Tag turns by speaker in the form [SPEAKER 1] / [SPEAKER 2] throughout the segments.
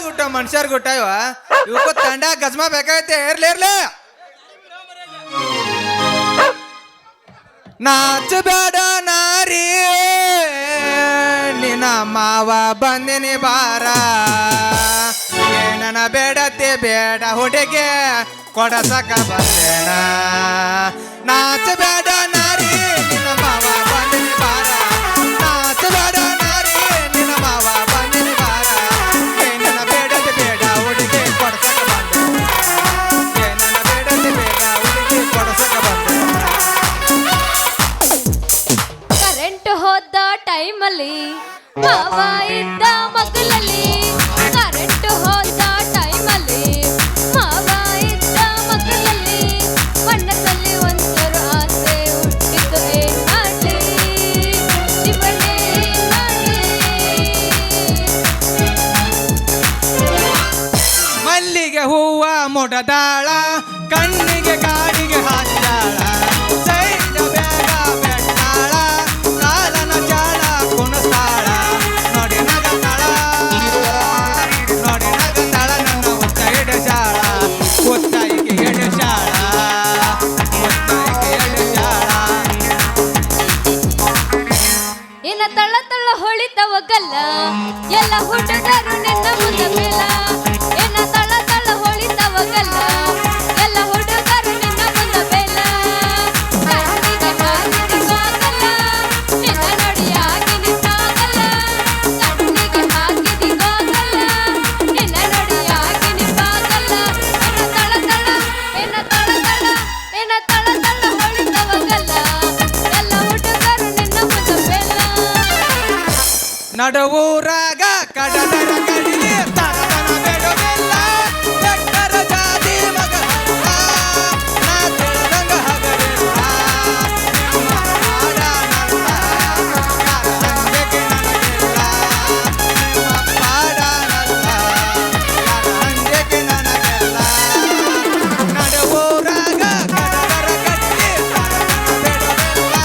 [SPEAKER 1] ಗುಟ್ಟ ಮನುಷ್ಯರ್ ಗುಟ್ಟ ಇವಕ್ಕೂ ತಂಡ ಗಜ್ಮಾ ಬೇಕಾಗೈತೆ ಇರ್ಲಿ ನಾಚ ಬೇಡ ನಾರಿ ನಿನ್ನ ಮಾವ ಬಂದಿನಿ ಬಾರ ಏನನ ಬೇಡತ್ತೆ ಬೇಡ ಹುಡುಗೆ ಕೊಡಸಕ ಬಂದೇನ ನಾಚ ಬೇಡ ನಾರಿ ನಿನ್ನ ಮಾವ ಬಂದಿನಿ ಬಾರ ನಾಚ ಬೇಡ ನಾರಿ ನಿನ್ನ ಮಾವ ಬಂದಿನಿ ಬಾರ ಏನನ ಬೇಡತ್ತೆ ಬೇಡ ಹುಡುಗೆ ಕೊಡಸಕ ಬಂದೇನ ಏನನ ಬೇಡತ್ತೆ ಬೇಡ ಹುಡುಗೆ ಕೊಡಸಕ ಬಂದೇನ
[SPEAKER 2] ಕರೆಂಟ್ ಹೋದ ಟೈಮಲ್ಲಿ ಮಾವ ಇದ್ದ ಮಗಲಲ್ಲಿ ಕರೆಂಟ್ ಹೋದ ಟೈಮಲ್ಲಿ ಮಾವ ಇದ್ದ ಮಗಲಲ್ಲಿ ಮಣ್ಣಲ್ಲಿ ಒಂಚೂರು ಆಸೆ ಹುಟ್ಟಿತು ಏನ್ ಮಾಡ್ಲಿ ಶಿವನೇ ಮಾಡ್ಲಿ
[SPEAKER 1] ಮಲ್ಲಿಗೆ ಹೂವ ಮೊಡದಾಳ ಕಣ್ಣಿಗೆ ಕಾಡಿಗೆ ಹಾಕ್ಯಾಳ ಸೈಡ ಬೇಗ ಬೆಟ್ಟಾಳ ಕಾಲನ ಜಾಳ ಕುಣಸಾಳ ನೋಡಿ ನಗತಾಳ ನನ್ನ ಉಚ್ಚೈಡ ಶಾಳ ಉಚ್ಚಾಯಿಗೆ ಎಡೆಶಾಳ ಉಚ್ಚಾಯಿಗೆ ಎಡೆಶಾಳ
[SPEAKER 2] ಇನ್ನ ತಳ್ಳ ತಳ್ಳ ಹೊಳಿತವಗಲ್ಲ ಎಲ್ಲ ಹುಡುಗರು ನಿನ್ನ ಮುಂದ ಮೇಲ ಇನ್ನ ತಳ್ಳ ತಳ್ಳ ಹೊಳಿತವಗಲ್ಲ ಎಲ್ಲ ಹುಡುಗರು ನಿನ್ನ ಮುಂದ ಮೇಲ ಕಣ್ಣಿಗೆ ಹಾಕಿದಿಗಾಗಲ್ಲ ನಿನ್ನ ನಡಿಯಾಗಿ ನಿಂತಾಗಲ್ಲ ಕಣ್ಣಿಗೆ ಹಾಕಿದಿಗಾಗಲ್ಲ ನಿನ್ನ ನಡಿಯಾಗಿ ನಿಂತಾಗಲ್ಲ ಇನ್ನ ತಳ ತಳ ಇನ್ನ ತಳ ತಳ ಹೊಳಿತವಗಲ್ಲ ಎಲ್ಲ ಹುಡುಗರು ನಿನ್ನ ಮುಂದ ಮೇಲ
[SPEAKER 1] ನಡುವೂರಾಗ ಕಡದರ ಕಡಿಗೆ ತಡದನ ಬೇಡವೆಲ್ಲ ಬೆಟ್ಟರ ಜಾತಿ ಮಗನಲ್ಲ ನಾ ತಿಳಿದಂಗ ಹಗರಿಲ್ಲ ನಿಮ್ಮ ಪಾಡನಲ್ಲ ಯಾರಂಗೆಗೆ ನನಗಿಲ್ಲ ನಿಮ್ಮ ಪಾಡನಲ್ಲ ಯಾರಂಗೆಗೆ ನನಗಿಲ್ಲ ನಡುವೂರಾಗ ಕಡದರ ಕಡಿಗೆ ತಡದನ ಬೇಡವೆಲ್ಲ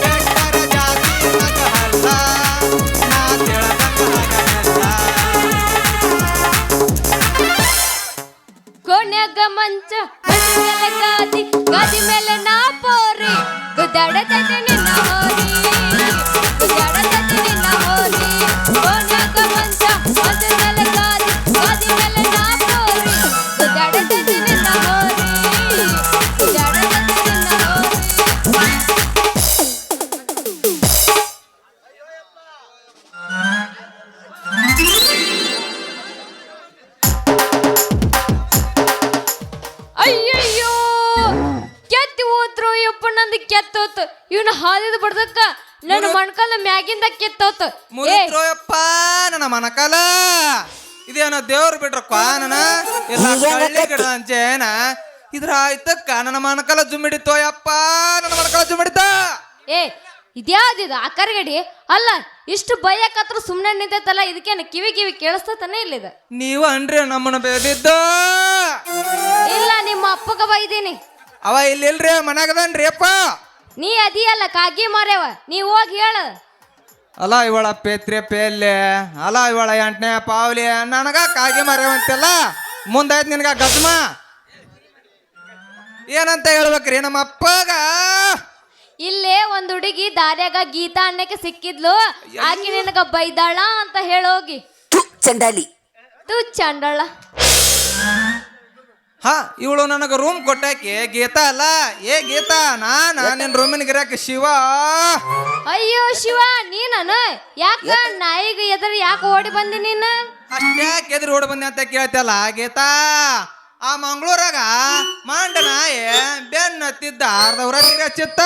[SPEAKER 1] ಬೆಟ್ಟರ ಜಾತಿ ಮಗನಲ್ಲ ನಾ ತಿಳಿದಂಗ ಹಗರಿಲ್ಲ
[SPEAKER 2] ಕೋಣ್ಯಾಗ ಮಂಚ ಮಂಚ ಮೇಲೆ ಗಾದಿ ಗಾದಿ ಮೇಲೆ ನಾ ಪೋರಿ ಗುದ್ದಾಡತೈತೆ ನಿನ್ನ ಹೋರಿ ಗುದ್ದಾಡತೈತೆ ನಿನ್ನ ಹೋರಿ ಕೋಣ್ಯಾಗ ಮಂಚ ಮಂಚ ಮೇಲೆ ಗಾದಿ ಗಾದಿ ಮೇಲೆ ನಾ ಪೋರಿ ಗುದ್ದಾಡತೈತೆ ನಿನ್ನ ಹೋರಿ ಗುದ್ದಾಡತೈತೆ ನಿನ್ನ ಹೋರಿ ಅಯ್ಯಯ್ಯೋ ಕೆತ್ತಿ ಹೋದ್ರು ಯಪ್ಪ ನಂದು ಕೆತ್ತೋತ್ ಇವನು ಹಾದಿದ ಬಡ್ದಕ್ಕ ನನ್ನ ಮಣ್ಕಲ್ಲ ಮ್ಯಾಗಿಂದ ಕೆತ್ತೋತ್
[SPEAKER 1] ಮುರಿತ್ರೋಯಪ್ಪ ನನ್ನ ಮನಕಾಲ ಇದೇನೋ ದೇವ್ರು ಬಿಟ್ರಕ್ಕ ನನ್ನ ಎಲ್ಲ ಕಳ್ಳಿ ಗಿಡ ಅಂಚೇನ ಇದ್ರ ಆಯ್ತಕ್ಕ ನನ್ನ ಮನಕಾಲ ಜುಮ್ಮಿಡಿತೋಯಪ್ಪ ನನ್ನ ಮನಕಾಲ ಜುಮ್ಮಿಡಿತ
[SPEAKER 2] ಏ ಇದ್ಯಾವ್ದಿದು ಆಕರ್ಗಡಿ ಅಲ್ಲ ಇಷ್ಟು ಬೈಯಕತ್ರ ಸುಮ್ಮನೆ ನಿಂತೈತಲ್ಲ ಇದಕ್ಕೇನು ಕಿವಿ ಕಿವಿ ಕೇಳಿಸ್ತತಾನೆ ಇಲ್ಲಿದ
[SPEAKER 1] ನೀವು ಅನ್ರಿ ನಮ್ಮನ್ನ ಬೇದಿದ್ದ
[SPEAKER 2] ಇಲ್ಲ ನಿಮ್ಮ ಅಪ್ಪಗ ಬೈದೀನಿ
[SPEAKER 1] ಅವ ಇಲ್ಲಿಲ್ರಿ ಮನ್ಯಾಗದನ್ರಿ ಅಪ್ಪ
[SPEAKER 2] ನೀ ಅದಿಯಲ್ಲ ಕಾಗಿ ಮಾರ್ಯವ ನೀ ಹೋಗಿ ಹೇಳ
[SPEAKER 1] ಅಲ್ಲ ಇವಳ ಪೇತ್ರೆ ಪೇಲ್ಲೆ ಅಲ್ಲ ಇವಳ ಎಂಟನೇ ಪಾವ್ಲಿ ನನಗ ಕಾಗಿ ಮರೆವಂತೆಲ್ಲ ಮುಂದಾಯ್ತು ನಿನಗ ಗಜ್ಮ ಏನಂತ ಹೇಳ್ಬೇಕ್ರಿ ನಮ್ಮ ಅಪ್ಪಗ
[SPEAKER 2] ಇಲ್ಲೇ ಒಂದ್ ಹುಡುಗಿ ದಾರ್ಯಾಗ ಗೀತಾ ಅನ್ನಕ್ಕೆ ಸಿಕ್ಕಿದ್ಲು ಆಕಿ ನಿನಗ ಬೈದಾಳ ಅಂತ ಹೇಳೋಗಿ
[SPEAKER 3] ಚಂಡಾಲಿ
[SPEAKER 2] ತು ಚಂಡಳ
[SPEAKER 1] ಹಾ ಇವಳು ನನಗ ರೂಮ್ ಕೊಟ್ಟಾಕಿ ಗೀತಾ ಅಲ್ಲ ಏ ಗೀತಾ ನಿನ್ ರೂಮಿನ ಗಿರಾಕಿ ಶಿವ
[SPEAKER 2] ಅಯ್ಯೋ ಶಿವ ನೀನ ಯಾಕ ನಾಯಿಗೆ ಎದುರು ಯಾಕೆ ಓಡಿ ಬಂದಿ ನೀನು
[SPEAKER 1] ಅಷ್ಟ್ಯಾಕೆ ಎದುರು ಓಡ್ ಬಂದೆ ಅಂತ ಕೇಳ್ತಲ್ಲ ಗೀತಾ ಆ ಮಂಗಳೂರಾಗ ಮಾಂಡ ನಾಯಿ ಬೆನ್ನ ಹತ್ತಿದ್ದ ಅರ್ಧವ್ರ ಚಿತ್ತ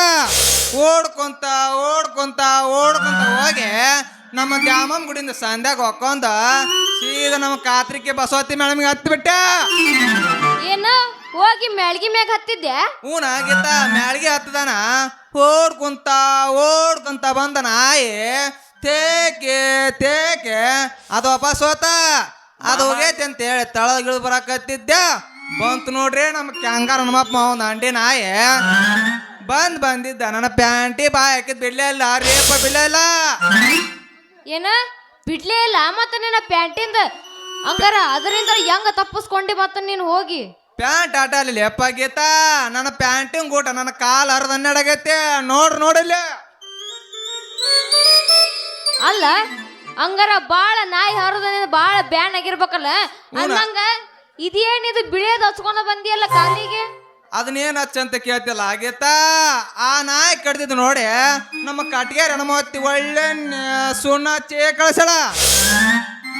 [SPEAKER 1] ಓಡ್ಕೊಂತ ಹೋಗಿ ನಮ್ಮ ದ್ಯಾಮಮ್ ಗುಡಿಯಿಂದ ಸಂಧ್ಯಾಗ ಹೊಕ್ಕೊಂಡ ಸೀದಾ ನಮ್ಮ ಕಾತ್ರಿಕೆ ಬಸವತಿ ಮೇಡಮ್ಗೆ ಹತ್ಬಿಟ್ಟೆ
[SPEAKER 2] ಏನ ಹೋಗಿ ಮ್ಯಾಳ್ಗಿ ಮ್ಯಾಗ ಹತ್ತಿದ್ದೆ
[SPEAKER 1] ಹೂನ ಗೀತ ಮ್ಯಾಳ್ಗೆ ಹತ್ತದಾನ ಓಡ್ಕೊಂತ ಬಂದ ನಾಯಿ ತೇಕೆ ಅದು ವಾಪಸ್ ಹೋತ ಅದು ಹೋಗೈತಿ ಅಂತ ಹೇಳಿ ತಳಗಿಳು ಬರಾಕತ್ತಿದ್ದೆ ಬಂತು ನೋಡ್ರಿ ನಮ್ಮ ಕ್ಯಾಂಗಾರ ನಮ್ಮಪ್ಪ ಒಂದು ಅಂಡಿ ನಾಯಿ ಬಂದಿದ್ದ ನನ್ನ ಪ್ಯಾಂಟಿ ಬಾಯ್ ಹಾಕಿದ್ ಬಿಡ್ಲೇ ಇಲ್ಲ ರೇಪ ಬಿಡ್ಲೇ ಇಲ್ಲ
[SPEAKER 2] ಏನ ಬಿಡ್ಲೇ ಇಲ್ಲ. ಮತ್ತೆ ನಿನ್ನ ಪ್ಯಾಂಟಿಂದ ಹಂಗಾರ ಅದರಿಂದ ಹೆಂಗ ತಪ್ಪಿಸ್ಕೊಂಡಿ ಮತ್ತ ನೀನು ಹೋಗಿ
[SPEAKER 1] ಪ್ಯಾಂಟ್ ಆಟ ಅಲ್ಲಿ ಲೆಪ್ಪ ಗೀತಾ ನನ್ನ ಪ್ಯಾಂಟಿಂಗ್ ಊಟ ನನ್ನ ಕಾಲ್ ಹರಿದನ್ನೆಡಗೈತೆ ನೋಡಿಲ್ಲ
[SPEAKER 2] ಅಲ್ಲ ಹಂಗಾರ ಬಾಳ ನಾಯಿ ಹರಿದ ಬಾಳ ಬ್ಯಾನ್ ಆಗಿರ್ಬೇಕಲ್ಲ ಅಂದಂಗ ಇದೇನಿದು ಬಿಳಿಯೋದು ಹಚ್ಕೊಂಡ ಬಂದಿಯಲ್ಲ ಕಾಲಿಗೆ
[SPEAKER 1] ಅದನ್ನೇನು ಹಚ್ಚಂತ ಕೇಳ್ತಿಲ್ಲ ಆಗೇತಾ ಆ ನಾಯಿ ಕಡ್ದಿದ್ದು ನೋಡಿ ನಮ್ಮ ಕಟ್ಗೆ ರಣಮತ್ತಿ ಒಳ್ಳೆ ಸುಣ್ಣ ಹಚ್ಚಿ ಕಳ್ಸಳ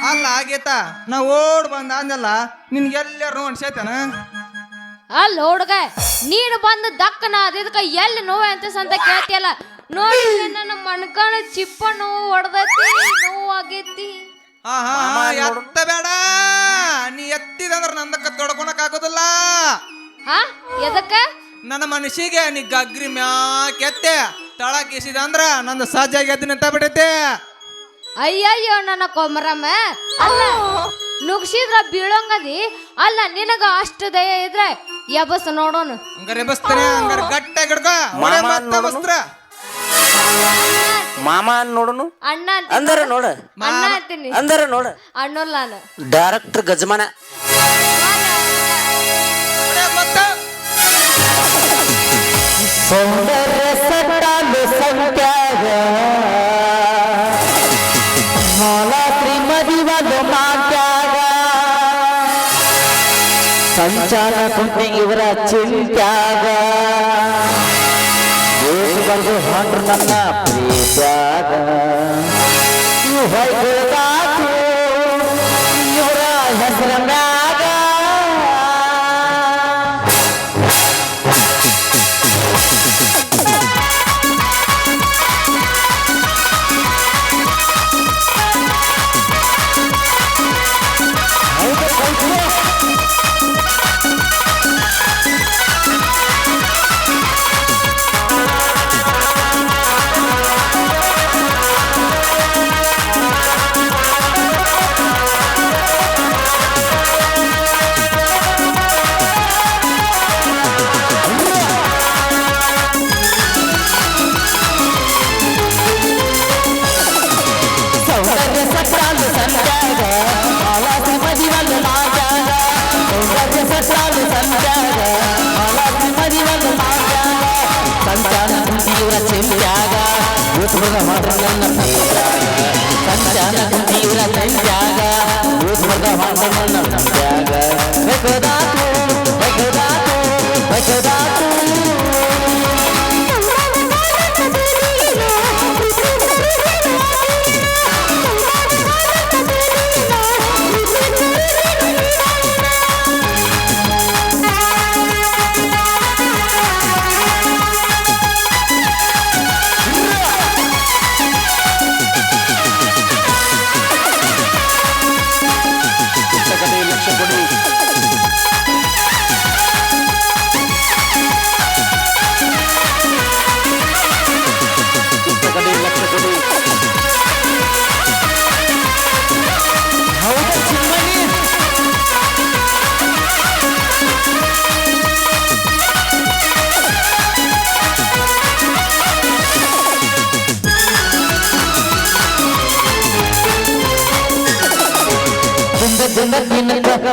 [SPEAKER 1] ಅಲ್ಲ ಆಗೇತಾ ನಾ ಓಡ್ ಬಂದ ಅಂದಲ್ಲ ನಿನ್ಗೆಲ್ಲರೂ ಅನ್ಸೈತನ
[SPEAKER 2] ಅಲ್ಲ ಹುಡುಗ ನೀನು ಬಂದು ದಕ್ಕನ ಅದಕ್ಕ ಎಲ್ಲಿ ನೋವು ಅಂತ ಕೇಳ್ತಿಯಲ್ಲ ನೋಡಿ ನನ್ನ ಮಣ್ಕಣ ಚಿಪ್ಪ ನೋವು ಹೊಡೆದೈತಿ ನೋವು ಆಗೈತಿ
[SPEAKER 1] ಎತ್ತ ಬೇಡ ನೀ ಎತ್ತಿದಂದ್ರ ನಂದಕ್ಕ ತೊಡ್ಕೊಳಕ್ ಆಗೋದಿಲ್ಲ
[SPEAKER 2] ಹಾ ಎದಕ್ಕ
[SPEAKER 1] ನನ್ನ ಮನುಷ್ಯಗೆ ನೀ ಗಗ್ರಿ ಮ್ಯಾಕೆತ್ತೆ ತಳಕ್ ಇಸಿದ ಅಂದ್ರ ನಂದು ಸಜ್ಜಾಗಿ ಎದ್ದು ನಿಂತ ಬಿಟ್ಟೈತೆ
[SPEAKER 2] ಅಯ್ಯಯ್ಯೋ ನನ್ನ ಕೊಮರಮ್ಮ ಅಲ್ಲ ನುಗ್ಸಿದ್ರ ಬೀಳೋಂಗದಿ ಅಲ್ಲ ನಿನಗ ಅಷ್ಟು ದಯ ಇದ್ರೆ ಎಬಸ್ ನೋಡೋಣ
[SPEAKER 1] ಹಂಗಾರೆ ಎಬಸ್ತಾನೆ ಹಂಗಾರೆ ಗಟ್ಟ ಗಿಡ್ಕ ವಸ್ತ್ರ
[SPEAKER 3] ಮಾಮ ನೋಡನು
[SPEAKER 2] ಅಣ್ಣ
[SPEAKER 3] ಅಂದರ ನೋಡ
[SPEAKER 2] ಅಣ್ಣ ಅಂತೀನಿ
[SPEAKER 3] ಅಂದರ ನೋಡ
[SPEAKER 2] ಅಣ್ಣಲ್ಲ ನಾನು
[SPEAKER 3] ಡೈರೆಕ್ಟರ್ ಗಜಮಾನ ಸೌಂದರ್ಯ ಸಟಾಲು ಸಂಖ್ಯಾಗ ಮಾಲಾತ್ರಿ ಮದಿವದು ಮಾಟ್ಯಾಗ ಸಂಚಾರ ಕುಂತಿ ಇವರ ಚಿಂತ್ಯಾಗ ಬರ್ದು ಹೊಂಡ್ರು ನನ್ನ ಪ್ರೀತ್ಯಾಗ ಇವು ಹೊಯ್ಕೊಳ್ದಾತು ಇವರ ಹೆಸರ ಮ್ಯಾಗ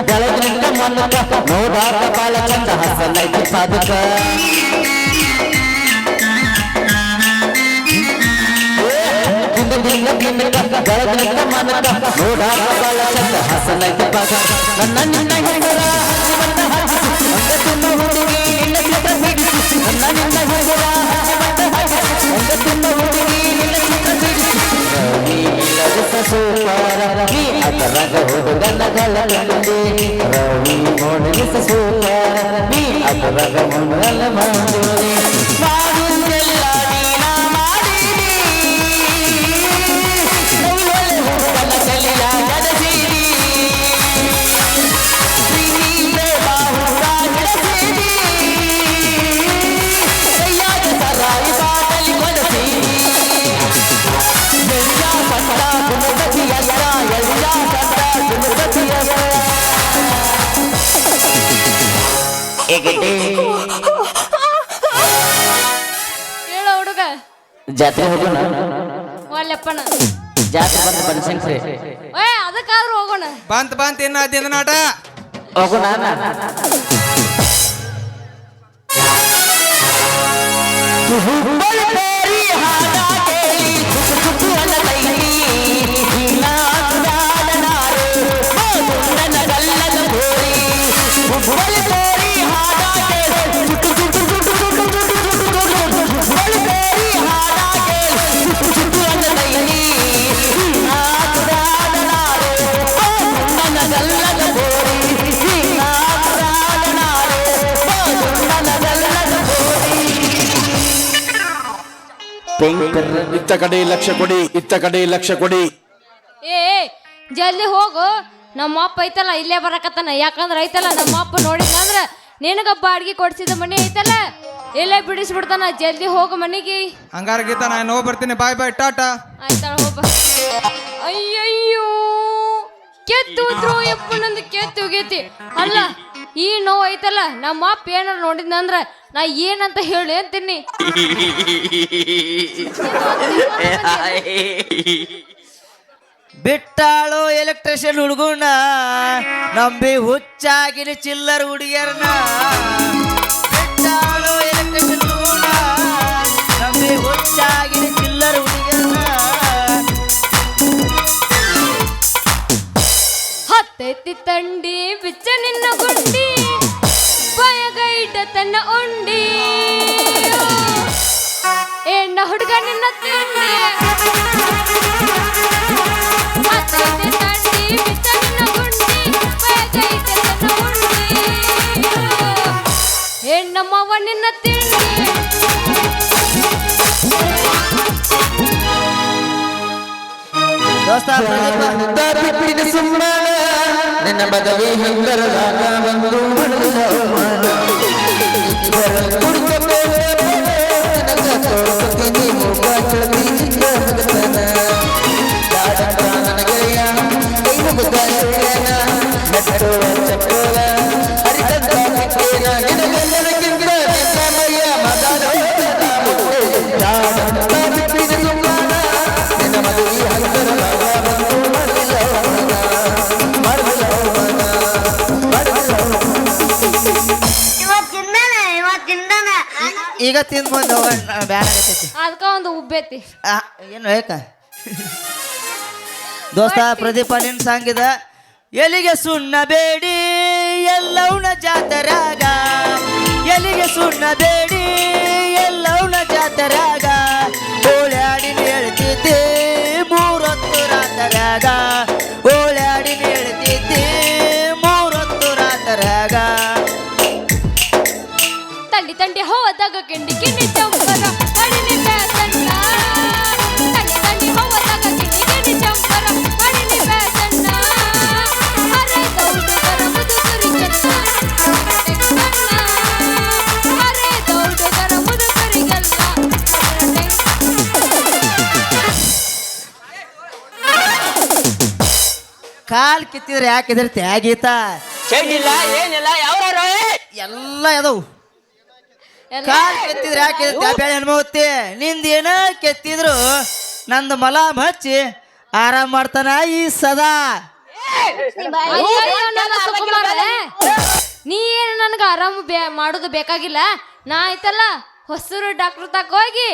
[SPEAKER 3] ಬೆಳಗಿನಿಂದ ಮನಕ ನೋಡಾಕ ಬಾಳ ಚಂದ ಹಸಲೈತಿ ಪಾದಕ ಬೆಳಗಿನಿಂದ ಮನಕ ನೋಡಾಕ ಬಾಳ ಚಂದ ಹಸಲೈತಿ ಪಾದಕ ನನ್ನ ನಿನ್ನ ಹೆಂಗರ ಒಂದ ತುಂಬ ಹುಡುಗಿ ನಿನ್ನ ಚಿತ್ರ ಬಿಡಿಸಿ ನನ್ನ ನಿನ್ನ ಹೆಂಗರ ಒಂದ ತುಂಬ ಹುಡುಗಿ ನಿನ್ನ ಚಿತ್ರ ಬಿಡಿಸಿ ಸೂಪರ ನೀ ಅದರಗ ಹುಡುಗನಗಳ ಕಂಡೆ ರವಿ ನೋಡಲಿಸ ಸೂಪರ ನೀ ಅದರಗ ಮುನ್ನಲ ಮಂಜೂರಿ ಮಾಡುವುದೆಲ್ಲ ನೀನ ಮಾಡಿರಿ ಒಳ್ಳೆ ಹುಡುಗನ ಕಲಿಯ ಗದಸಿರಿ ಪ್ರೀತಿಲೇ ಬಾಹುರ ಹಿಡಸಿರಿ ಕೈಯಾಗ ಸರಾಯಿ ಬಾಟಲಿ ಕೊಡಸಿರಿ
[SPEAKER 2] ಹೇಳೋ ಹುಡುಗ
[SPEAKER 3] ಜಾತ್ರೆ ಹೋಗೋಣ
[SPEAKER 2] ಒಳ್ಳೆಪ್ಪಣ
[SPEAKER 3] ಜಾತ್ರೆ ಬಂದು ಬನಶಂಕರಿ
[SPEAKER 2] ಅದ ಅದಕ್ಕಾದ್ರೂ ಹೋಗೋಣ.
[SPEAKER 1] ಬಂತ ಇನ್ನ ದಿನ ನಾಟ
[SPEAKER 3] ಹೋಗೋಣ
[SPEAKER 4] ಇತ್ತ ಕಡೆ ಲಕ್ಷ ಕೊಡಿ
[SPEAKER 2] ಏ ಜಲ್ದಿ ಹೋಗು. ನಮ್ಮ ಅಪ್ಪ ಐತಲ್ಲ ಇಲ್ಲೇ ಬರಕತ್ತಾನ. ಯಾಕಂದ್ರ ಐತಲ್ಲ ನಮ್ಮ ಅಪ್ಪ ನೋಡಿದಂದ್ರ ನಿನಗ ಬಾಡಿಗೆ ಕೊಡ್ಸಿದ ಮನೆ ಐತಲ್ಲ ಇಲ್ಲೇ ಬಿಡಿಸ್ಬಿಡ್ತಾನ. ಜಲ್ದಿ ಹೋಗು ಮನೆಗೆ.
[SPEAKER 1] ಹಂಗಾರ ಗೀತಾ ನಾನು ಹೋಗಿ ಬರ್ತೀನಿ. ಬಾಯ್ ಟಾಟಾ.
[SPEAKER 2] ಆಯ್ತಾಳ ಹೋಗ. ಅಯ್ಯಯ್ಯೋ ಕೆತ್ತುದ್ರು ಯಪ್ಪ ನಂದು ಕೆತ್ತುಗೈತಿ. ಅಲ್ಲ ಈ ನೋವು ಐತಲ್ಲ ನಮ್ಮ ಅಪ್ಪ ಏನಾರ ನೋಡಿದ್ನಂದ್ರ ನಾ ಏನಂತ ಹೇಳಿ ಅಂತೀನಿ.
[SPEAKER 3] ಬಿಟ್ಟಾಳು ಎಲೆಕ್ಟ್ರಿಷಿಯನ್ ಹುಡುಗನ ನಂಬಿ ಹುಚ್ಚಾಗಿನ ಚಿಲ್ಲರ್ ಹುಡುಗಿಯರ್ನ. ಬಿಟ್ಟಾಳು ಎಲೆಕ್ಟ್ರಿಷಿಯನ್ ಹುಡುಗನ ನಂಬಿ ಹುಚ್ಚಾಗಿನ ಚಿಲ್ಲರ್ ಹುಡುಗಿಯರ್ನ.
[SPEAKER 2] ಹತ್ತೈತಿ ತಂಡಿ ಬಿಚ್ಚ ನಿನ್ನ ಗುಂಡಿ ಬಯಗೈಟ ತನ್ನ ಉಂಡಿ ಎಣ್ಣ ಹುಡುಗ ನಿನ್ನ ತಿಂಡಿ. ಹತ್ತೈತಿ ತಂಡಿ ಬಿಚ್ಚ ನಿನ್ನ ಗುಂಡಿ ಬಯಗೈಟ ತನ್ನ ಉಂಡಿ ಹೆಣ್ಣಮ್ಮವ ನಿನ್ನ ತಿಂಡಿ.
[SPEAKER 3] ದೋಸ್ತ ಬಿಟ್ಟಿನ ಸುಮ್ಮನ ನಿನ್ನ ಬದವಿ ಹೆಂಗರದಾಗ ಬಂದು ಈಗ ತಿಂದು ಬಂದು ಬ್ಯಾಡ ಆಗತೈತಿ.
[SPEAKER 2] ಅದಕ್ಕ ಒಂದು ಉಬ್ಬೈತಿ.
[SPEAKER 3] ಏನು ಏಕ ದೋಸ್ತ ಪ್ರದೀಪ ನಿನ್ ಸಾಂಗಿದ ಎಲ್ಲಿಗೆ ಸುಣ್ಣ ಬೇಡಿ ಎಲ್ಲವನ ಜಾತರಾಗ. ಎಲ್ಲಿಗೆ ಸುಣ್ಣ ಬೇಡಿ ಎಲ್ಲವನ ಜಾತರಾಗ. ಓಳ್ಯಾಡಿನ ಹೇಳ್ತಿದ್ದೆ ಮೂರೊತ್ತು ರಾತರಾಗ. ಓಳ್ಯಾಡಿನ ಹೇಳ್ತಿದ್ದೆ ಮೂರೊತ್ತು ರಾತರಾಗ.
[SPEAKER 2] ತಂಡಿ ತಂಡಿ ಹೋದಾಗ ಕಿಂಡಿ ಕಿಂಡಿ ಚಂಪರ ಪಡಿನಿ ಬೇಸಣ್ಣ. ತಂಡಿ ತಂಡಿ ಹೋದಾಗ ಕಿಂಡಿ ಕಿಂಡಿ ಚಂಪರ ಪಡಿನಿ ಬೇಸಣ್ಣ. ಅರೆ ದೌಡುಗರ ಮುದುಕರಿಗೆಲ್ಲ ಅರೆ ದೌಡುಗರ ಮುದುಕರಿಗೆಲ್ಲ.
[SPEAKER 3] ಕಾಲ್ ಕಿತ್ತಿದ್ರೆ ಯಾಕೆ ಹೆದರ್ತಿ ಆಗೀತ?
[SPEAKER 5] ಚೆಂಡಿಲ್ಲ ಏನಿಲ್ಲ ಯಾವ
[SPEAKER 3] ಎಲ್ಲ ಎದವು. ಕಾಲ್ ಕೆತ್ತಿದ್ರೆ ಯಾಕೆ ಬೇಳೆ ಹೆಣ್ಮತ್ತಿ ನಿಂದೇನ ಕೆತ್ತಿದ್ರು ನಂದು ಮಲಾಮ್ ಹಚ್ಚಿ ಆರಾಮ್ ಮಾಡ್ತಾನ ಈ ಸದಾ.
[SPEAKER 2] ನೀ ಏನು ನನಗೆ ಆರಾಮ ಮಾಡೋದು ಬೇಕಾಗಿಲ್ಲ. ನಾ ಐತಲ್ಲ ಹೊಸೂರು ಡಾಕ್ಟರ್ ತಕ ಹೋಗಿ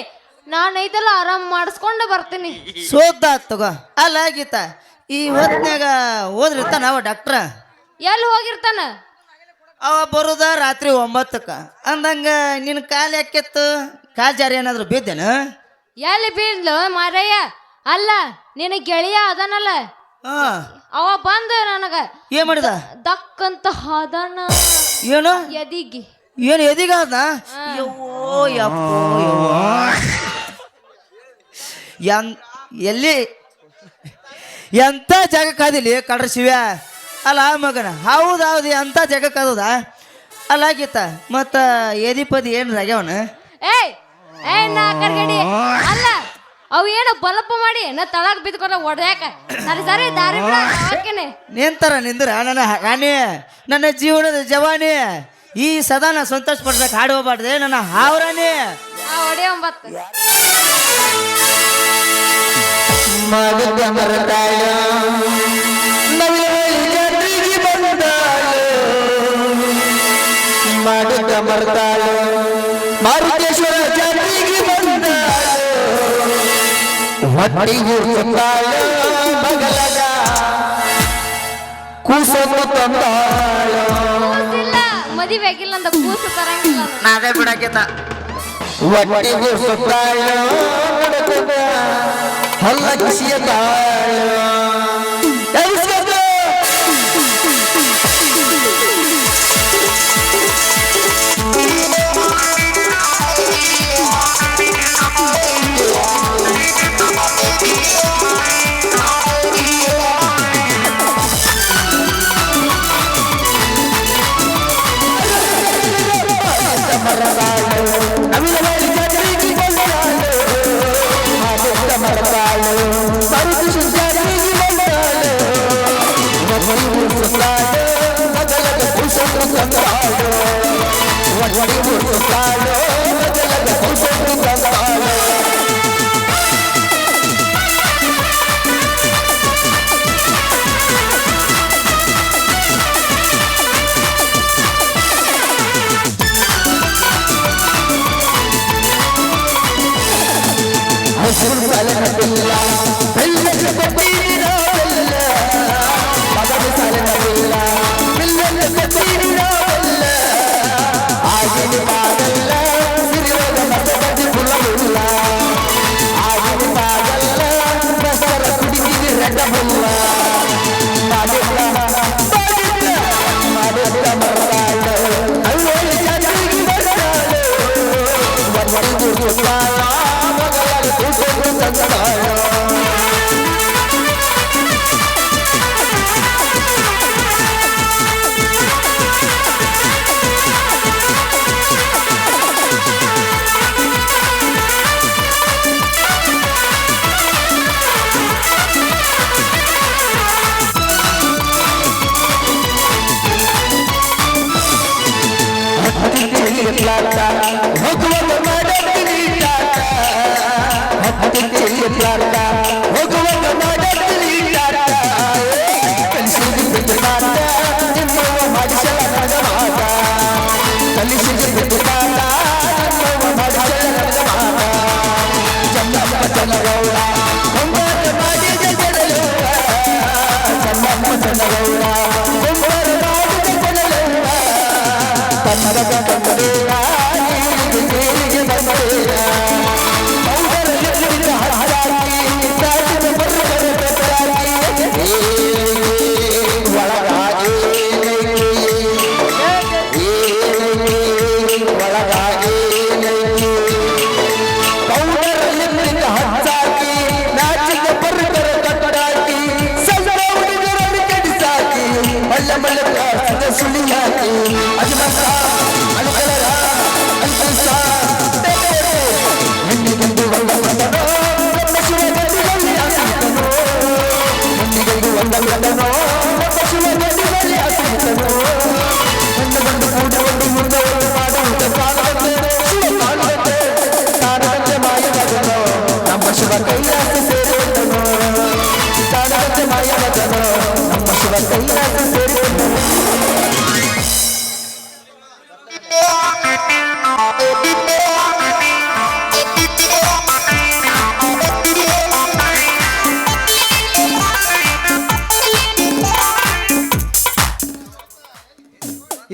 [SPEAKER 2] ನಾನು ಐತಲ್ಲ ಆರಾಮ್ ಮಾಡಿಸ್ಕೊಂಡು ಬರ್ತೀನಿ.
[SPEAKER 3] ಸೋದ ತಗೋ. ಅಲ್ಲ ಗೀತ ಈ ಹೊತ್ನ್ಯಾಗ ಹೋದ್ರಿರ್ತಾನ ಅವ ಡಾಕ್ಟ್ರ.
[SPEAKER 2] ಎಲ್ಲಿ ಹೋಗಿರ್ತಾನ
[SPEAKER 3] ಅವ ಬರುದ ರಾತ್ರಿ 9ಕ್ಕ. ಅಂದಂಗ ನಿನ್ನ ಕಾಲು ಯಾಕೆತ್ತು? ಕಾಲ್ ಜಾರಿ ಏನಾದ್ರು ಬಿದ್ದೇನು?
[SPEAKER 2] ಎಲ್ಲಿ ಬೀಳ್ಲು ಮಾರಯ್ಯ? ಅಲ್ಲ ನಿನ್ನ ಗೆಳೆಯ ಅದನಲ್ಲ
[SPEAKER 3] ಹಾ
[SPEAKER 2] ಅವ ಬಂದ ನನಗ
[SPEAKER 3] ಏನ್ ಮಾಡಿದ?
[SPEAKER 2] ದಕ್ಕಂತ ಹಾದನ
[SPEAKER 3] ಏನು
[SPEAKER 2] ಎದಿಗಿ.
[SPEAKER 3] ಏನು ಎದಿಗಾದ? ಯವ್ವೋ ಯಪ್ಪೋ ಯವ್ವ. ಎಲ್ಲಿ ಎಂತ ಜಾಗಕ್ಕಾದಿಲ್ಲಿ ಕಡ್ರ ಶಿವ್ಯ? ಅಲ್ಲ ಮಗನ ಹೌದೌದು ಎಂತ ಜಾಗಕ್ಕಾದ? ಅಲ್ಲ ಗೀತ ಮತ್ತ ಎದಿ ಪದಿ ಏನು ಆಗ್ಯಾವನ?
[SPEAKER 2] ಏಯ್ ಏ ನಾ ಕರ್ಗಡಿ ಅಲ್ಲ ಅವು ಏನು ಬಲಪ ಮಾಡಿ ನಾ ತಳಗ ಬಿದ್ದುಕೊಂಡ ಹೊಡ್ಯಾಕ. ಸರಿ ಸರಿ ದಾರಿ ಬಿಡ ಹಾಕೇನೆ.
[SPEAKER 3] ನಿಂತರ ನಿಂದ್ರ ನನ್ನ ರಾಣಿ, ನನ್ನ ಜೀವನದ ಜವಾನಿ. ಈ ಸದಾನ ಸಂತೋಷ ಪಡ್ಸಕ್ ಹಾಡು ಹೋಗ್ಬಾರ್ದೆ ನನ್ನ ಹಾವ್ರಾಣಿ.
[SPEAKER 2] ಹೊಡೆ 9
[SPEAKER 3] ಮರದ ಮರತಾಳ ಬರ್ತಾಳು ಮಾರುತೇಶ್ವರ ಜಾತ್ರೆಗೆ ಬಂದಾಳು ಹೊಟ್ಟಿಗೆ ತಂದಾಳು ಬಗಲದ ಕೂಸನ್ನು ತಂದಾಳು
[SPEAKER 2] ಕೂಸಿಲ್ಲ ಮದುವೆ ಆಗಿಲ್ಲ ಅಂತ ಕೂಸು ತರಂಗಿಲ್ಲ ಅದು.
[SPEAKER 3] ನಾವೇ ಬಿಡಾಕೇತ ಹೊಟ್ಟಿಗೆ ಸುತ್ತಾಳು ನಡ್ಕೊಂಡ ಹಲ್ಲ ಕಿಸಿಯ ತಾಳು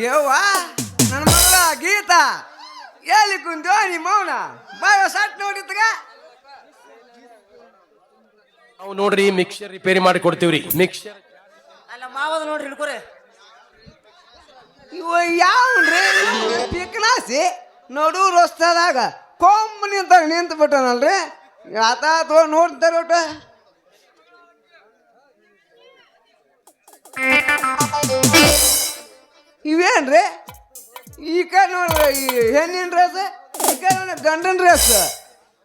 [SPEAKER 1] ಯವ್ವ ನನ್ನ ಮಗಳ ಗೀತಾ ಎಲ್ಲಿ ಕುಂತೋ ನೀ ಮೌನ ಬಾಯ ಸಟ್ ನೋಡಿದ್ಗ
[SPEAKER 6] ನಾವು ನೋಡ್ರಿ ಮಿಕ್ಸರ್ ರಿಪೇರಿ ಮಾಡಿ ಕೊಡ್ತೀವ್ರಿ ಮಿಕ್ಸರ್
[SPEAKER 5] ಅಲ್ಲ ಮಾವದ ನೋಡ್ರಿ ಹಿಡ್ಕೊರಿ
[SPEAKER 1] ಇವ ಯಾವನ್ರಿ ಪಿಕ್ನಾಸಿ ನಡು ರಸ್ತಾದಾಗ ಕೊಂಬ್ ನಿಂತು ಬಿಟ್ಟನಲ್ರಿ ಆತ ನೋಡ್ತಾರ ಒಟ್ಟು ಇವೇನ್ರಿ ಈ ಕಡೆ ನೋಡ್ರಿ ಈ ಹೆಣ್ಣಿನ ಡ್ರೆಸ್ ಈ ಕಡೆ ಗಂಡನ ಡ್ರೆಸ್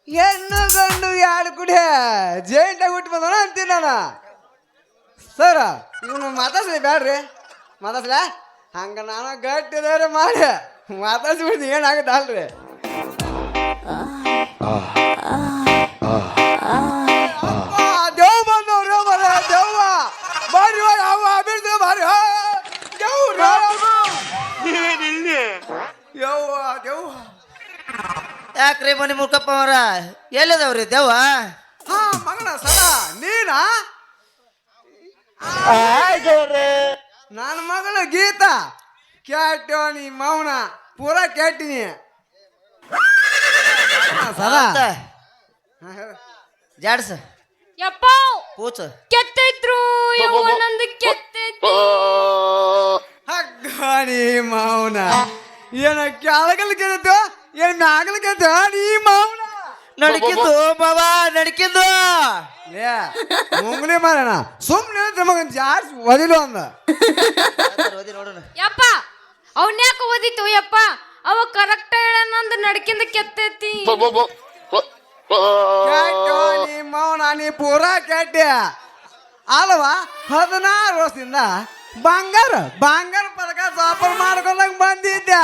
[SPEAKER 1] ಹೆಣ್ಣು ಗಂಡು ಎರಡು ಕುಡಿ ಜೈಂಟಾಗಿ ಹುಟ್ಟು ಬಂದಣ ಅಂತೀನಿ ನಾನು ಸರ ಇವನು ಮಾತಾಡ್ಸ್ಲಿ ಬ್ಯಾಡ್ರಿ ಮಾತಾಡ್ಸ್ಲ ಹಂಗ ನಾನು ಗಟ್ಟಿದಾರೆ ಮಾಡಿ ಮಾತಾಡ್ಸ್ಬಿಡ್ತೀನಿ ಏನಾಗುತ್ತೆ ಅಲ್ರಿ ದೇವ್ ಬಂದವ್ರು ಮರ ದೇವ್ವ ಬಾರಿ ಯಾವ ಬೀಳ್ತೀವಿ ಬಾರಿ ಯವ್ವ
[SPEAKER 5] ಮನಿ ಮುಲ್ಕಪ್ಪ ಅವರ ಎಲ್ಲಿದವ್ರಿ ದೇವ
[SPEAKER 1] ಹಾ ಮಗನ ಸರ ನೀನಾ ನನ್ನ ಮಗಳು ಗೀತಾ ಕೇಟೋ ನೀ ಮೌನ ಪೂರಾ ಕೇಟಿನಿ ಸದಾ
[SPEAKER 5] ಜಾಡ್ಸ
[SPEAKER 2] ಯಪ್ಪ
[SPEAKER 5] ಪೂಚ
[SPEAKER 2] ಕೆತ್ತೈತ್ರು ಯವ್ವ ನಂದು ಕೆತ್ತೈತಿ
[SPEAKER 1] ಹಗ್ಗ ನೀ ಮೌನ ಏನ ಕೆಳಗಲ್ ಕೆತ್ತು ಏನ್ ಮ್ಯಾಗಲ್ ಕೆತ್ತ ನೀ ಮೌನ
[SPEAKER 5] ನಡಕಿದ್ದು ಬಾಬಾ ನಡಕಿದ್ದು
[SPEAKER 1] ಲೇ ಮುಂಗ್ಲಿ ಮಾರಣ ಸುಮ್ಮನೆ ಮಗನ್ ಜಾರ್ಜ್ ಒದಿಲು ಅಂದ
[SPEAKER 5] ನೋಡೋಣ
[SPEAKER 2] ಯಪ್ಪ ಅವನ್ಯಾಕ ಓದಿತ್ತು ಯಪ್ಪ ಅವ ಕರೆಕ್ಟ್ ಹೇಳನಂದು ನಡ್ಕಿಂದ ಕೆತ್ತೈತಿ
[SPEAKER 1] ಕೇಟೋ ನೀ ಮೌನ ನೀ ಪೂರಾ ಕೆಟ್ಟ ಅಲ್ವಾ 16 ವರ್ಷದಿಂದ ಬಂಗಾರ ಪದಕ ಸಾಪರ್ ಮಾಡ್ಕೊಂಡಂಗ ಬಂದಿದ್ದೆ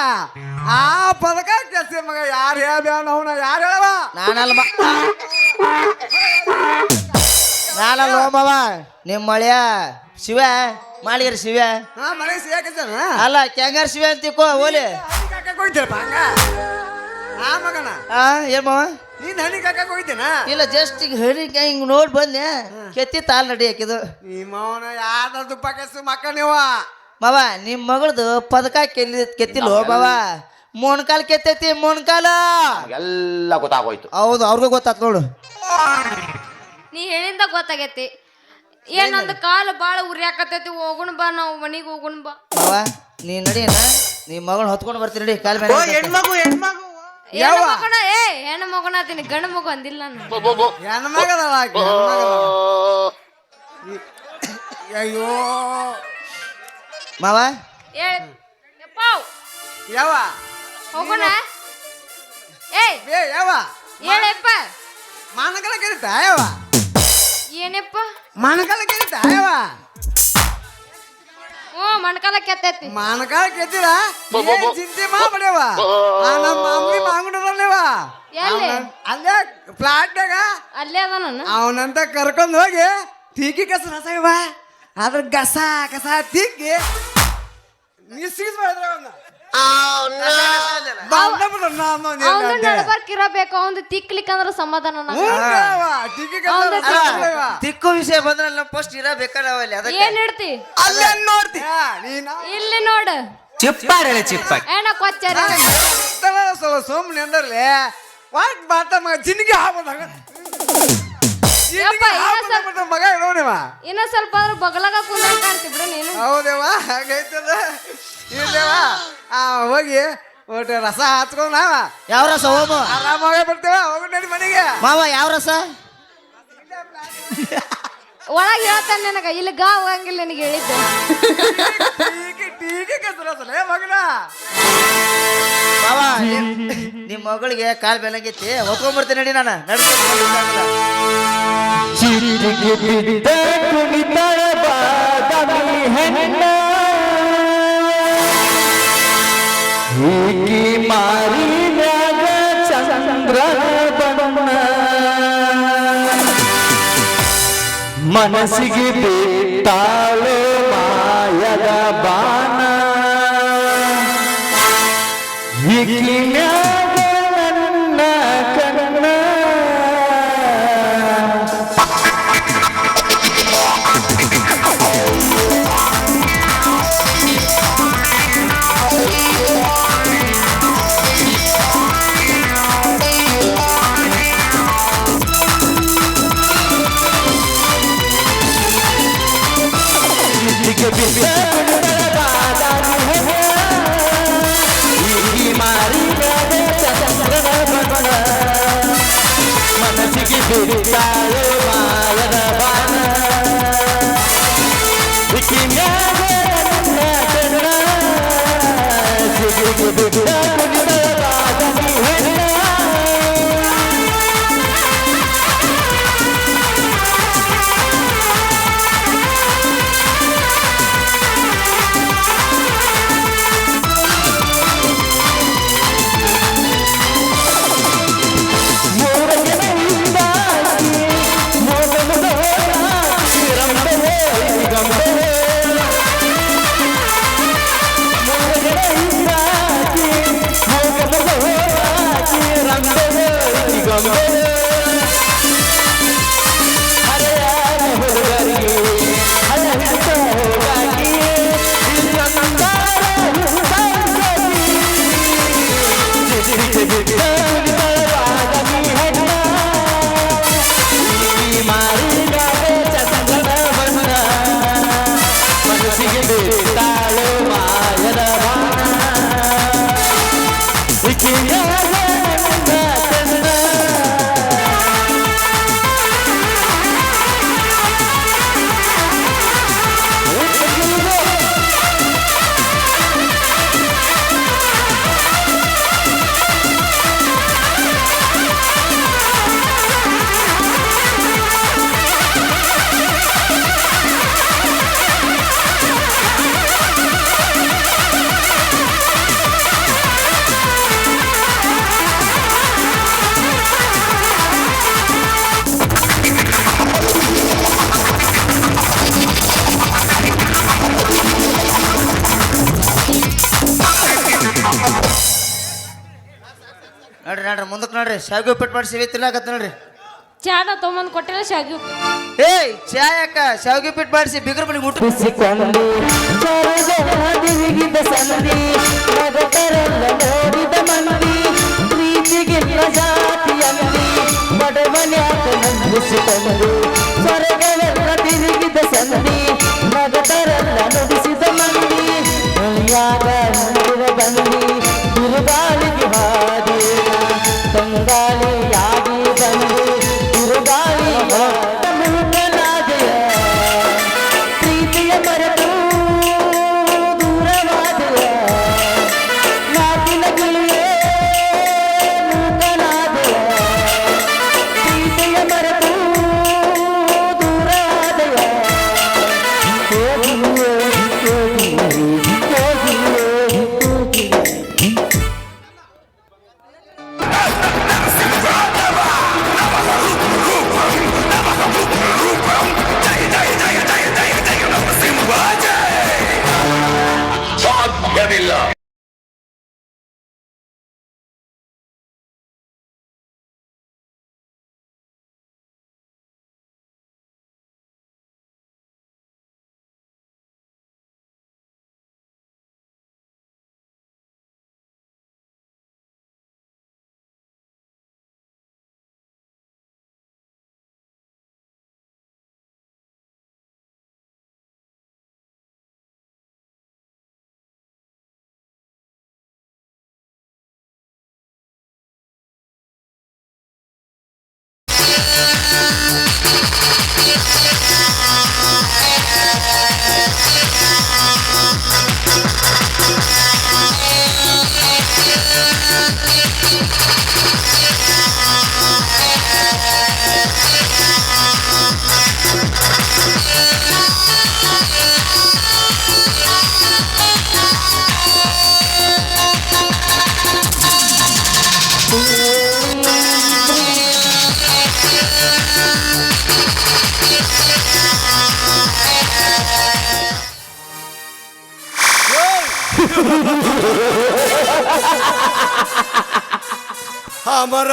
[SPEAKER 1] ಆ ಪದಕ ಕೆಲ್ಸ ಮಗ ಯಾರು ಹೇಳ್ಬೇವ ಅವನ ಯಾರು ಹೇಳವ
[SPEAKER 5] ನಾನಲ್ಲ ಮಾವ ನಿಮ್ಮ ಮಳೆಯ ಶಿವ ಮಾಳಿಗರ ಶಿವ
[SPEAKER 1] ಹಾ ಮನೆಗೆ ಸಿಗಾಕತ್ತಾನ
[SPEAKER 5] ಅಲ್ಲ ಕ್ಯಾಂಗಾರ ಶಿವ ಅಂತಿಕೋ ಓಲಿ
[SPEAKER 1] ಹೋಯ್ತಿರಪ್ಪ ಹಂಗ ಆ ಮಗನ
[SPEAKER 5] ಏನ್ ಮಾವ
[SPEAKER 1] ನೀನ್ ಹಣ್ಣಿ ಕಾಕಕ್ ಹೋಯ್ತೇನ
[SPEAKER 5] ಇಲ್ಲ ಜಸ್ಟ್ ಈಗ ಹೇಳಿ ಹಿಂಗ್ ನೋಡ್ ಬಂದೆ ಕೆತ್ತಿ ತಾಲ್ ನಡಿ ಹಾಕಿದು
[SPEAKER 1] ನೀ ಮೌನ ಯಾರ ತುಪ್ಪ ಕೆಲ್ಸ ಮಕ್ಕ ನೀವ
[SPEAKER 5] ಮಾವ ನಿಮ್ ಮಗಳದು ಪದಕ ಕೆತ್ತಿಲ್ವೋ ಮಾವ ಮೊಣ್ಕಾಲ್ ಕೆತ್ತೈತಿ ಮೊಣ್ಕಾಲ
[SPEAKER 4] ಎಲ್ಲ ಗೊತ್ತಾಗೋಯ್ತು
[SPEAKER 5] ಹೌದು ಅವ್ರಿಗೂ ಗೊತ್ತಾತ್ ನೋಡು
[SPEAKER 2] ನೀ ಹೇಳಿಂದ ಗೊತ್ತಾಗೈತಿ ಏನಂದ ಕಾಲು ಬಾಳ ಉರಿಯಾಕತೈತಿ ಹೋಗುಣ ಬಾ ನಾವು ಮನಿಗೆ ಹೋಗುಣ ಬಾ
[SPEAKER 5] ಮಾವ ನೀ ನಡಿಯನ ನೀ ಮಗಳನ್ನ ಹೊತ್ಕೊಂಡು ಬರ್ತೀನಿ ನಡಿ ಕಾಲ್ ಮೇಲೆ
[SPEAKER 1] ಹೆಣ್ಮಗು
[SPEAKER 2] ಹೆಣ್ಣು ಮಗನ ಹೆಣ್ಣು ಮಗನ ಆತೀನಿ ಗಂಡು ಮಗು ಅಂದಿಲ್ಲ ನಾನು
[SPEAKER 1] ಹೆಣ್ಮಗದಲ್ಲ ಅಯ್ಯೋ
[SPEAKER 5] ಮಾವ
[SPEAKER 2] ಯಪ್ಪ
[SPEAKER 1] ಯಾವ
[SPEAKER 2] ಹೋಗೋಣ
[SPEAKER 1] ಏ ಯಾವ
[SPEAKER 2] ಹೇಳಪ್ಪ
[SPEAKER 1] ಮಾನಕಲ ಕರೀತ ಯಾವ
[SPEAKER 2] ಏನಪ್ಪ
[SPEAKER 1] ಮಾನಕಾಲ ಕೆತ್ತ ಯಾವ
[SPEAKER 2] ಹ್ಞೂ ಮಣ್ಕಾಲ ಕೆತ್ತೈತಿ
[SPEAKER 1] ಮಾನಕಾಲ ಕೆತ್ತಿರ ಚಿಂತೆ ಮಾಡ್ಬೇಡವ ನಮ್ಮ ಅಮ್ಮಿ ಮಾಂಗುಡದಲ್ಲೇವ
[SPEAKER 2] ಎಲ್ಲಿ
[SPEAKER 1] ಅಲ್ಲೇ ಫ್ಲಾಟ್ನಾಗ
[SPEAKER 2] ಅಲ್ಲೇ ಅದ ನಾನು
[SPEAKER 1] ಅವನಂತ ಕರ್ಕೊಂಡು ಹೋಗಿ ತೀಕಿ ಕಸ ರಸ ಇವ ಅದ್ರ ಗಸ ಕಸ ತಿಕ್ಕಿ ನಿಶ್ಚಿಸ್ ಮಾಡಿದ್ರೆ
[SPEAKER 2] ಅವನು ನಡ್ಬರ್ಕಿರಬೇಕು ಅವನು ತಿಕ್ಲಿಕ್ಕಂದ್ರ ಸಮಾಧಾನ
[SPEAKER 5] ತಿಕ್ಕು ವಿಷಯ ಬಂದ್ರೆ ನಮ್ಮ ಫಸ್ಟ್ ಇರಬೇಕಾದವಲ್ಲಿ ಅದಕ್ಕೆ
[SPEAKER 2] ಏನ್ ಇಡ್ತಿ
[SPEAKER 1] ಅಲ್ಲೇ ನೋಡ್ತಿ
[SPEAKER 2] ಇಲ್ಲಿ ನೋಡು ಏನ ಕೊಚ್ಚಾರ
[SPEAKER 1] ಸುಮ್ಮನೆ ಅಂದರ್ಲೆ ವಾಟ್ ಬಾತ ಮಗ ಜಿನ್ಗಿ ಹಾಕೋದಾಗ ಮಗ ನೋಡಿವ
[SPEAKER 2] ಇನ್ನ ಸ್ವಲ್ಪ ಆದ್ರೂ ಬಗಲಾಗ ಕುಂದಂಗ ಕಾಣ್ತಿ ಬಿಡು ನೀನು
[SPEAKER 1] ಹೌದೇವ ಹಾಗೈತದ ಇಲ್ಲೇವ ಹೋಗಿ ಒಟ್ಟು ರಸ ಹಚ್ಕೊಂಡ್ ನಾವ
[SPEAKER 5] ಯಾವ ರಸ ಹೋಗು
[SPEAKER 1] ಆರಾಮಾಗ ಬರ್ತೇವ ಹೋಗಿ ನಡಿ ಮನೆಗೆ
[SPEAKER 5] ಮಾವ ಯಾವ ರಸ
[SPEAKER 2] ಒಳಗೆ ಹೇಳ್ತಾನೆ ನನಗ ಇಲ್ಲಿ ಗಾ ಹೋಗಂಗಿಲ್ಲ ನನಗೆ ಹೇಳಿದ್ದೆ
[SPEAKER 1] ಟೀಕೆ ಕಸರಸಲೇ ಮಗನ
[SPEAKER 5] ಮಾವ ನಿಮ್ ಮಗಳಿಗೆ ಕಾಲ್ ಬೆಳಂಗೈತಿ ಹೊತ್ಕೊಂಡ್ಬರ್ತೀನಿ ನಡಿ ನಾನು ನಡ್ಕೊಂಡು
[SPEAKER 3] ಮಾರಿದಾಗ ಚಂದ್ರ ಬಣ್ಣ ಮನಸ್ಸಿಗೆ ಬಿಟ್ಟಾಳು ಮಾಯದ ಬಾಣ ಈಕಿ ಮ್ಯಾಗ ನನ್ನ ಕಣ್ಣ ಮನಸ್ಸಿಗೆ ಬಿಟ್ಟಾಳು ಮಾಯದ ಬಾಣ ಈಕಿ ಮ್ಯಾಗ ನನ್ನ ಕಣ್ಣ ಸಿಗಿಗೆ ಬಿಟ್ಟ ಕುಣಿತಳವಾದನಿ ಹೆಣ್ಣ
[SPEAKER 5] ನೋಡ್ರಿ ಮುಂದಕ್ಕೆ ನೋಡ್ರಿ ಶಾವಿಗೆ ಉಪ್ಪಿಟ್ಟು ಮಾಡಿ ಸಿಗಿ ತಿನ್ನಾಕತ್ತ ನೋಡ್ರಿ.
[SPEAKER 2] ಚಾನ ತೊಗೊಂಬಂದು ಕೊಟ್ಟಿಲ್ಲ ಶಾಗಿ
[SPEAKER 5] ಏಯ್ ಚಾ ಯಾಕ ಶಾವಿಗೆ ಉಪ್ಪಿಟ್ಟು ಮಾಡಿಸಿ ಬಿಗ್ರ ಬಳಿ ಊಟ
[SPEAKER 3] ಬಿಸಿಕೊಂಡು ತಿರುಗಿದ ಸಂಧಿ ಮಗತರೆಲ್ಲ ನೋಡಿದ ಮಂದಿ ಪ್ರೀತಿಗಿಲ್ಲ ಜಾತಿಯಲ್ಲಿ ಬಡವನ್ಯಾಕ ನಂಬಿಸಿಕೊಂಡು ಸ್ವರ್ಗವೆಲ್ಲ ತಿರುಗಿದ ಸಂಧಿ ಮಗತರೆಲ್ಲ ನುಡಿಸಿದ ಮಂದಿ ಯಾಗ ಮುಂದಿನ ಬಂದಿ ಬಿರುಗಾಳಿಗೆ ಹಾದಿನ ತಂಗಾಳಿಯಾಗಿ ಬಂದು ಬಿರುಗಾಳಿ ಮೂಕನಾದೆಯ ಪ್ರೀತಿಯ ಮರೆತು ದೂರವಾದೆಯ ಮಾತಿನ ಗಿಳಿಯೇ ಮೂಕನಾದೆಯ ಪ್ರೀತಿಯ ಮರೆತು ದೂರವಾದೆಯ ಹೋಗಿಯೇ
[SPEAKER 1] ಅಮರ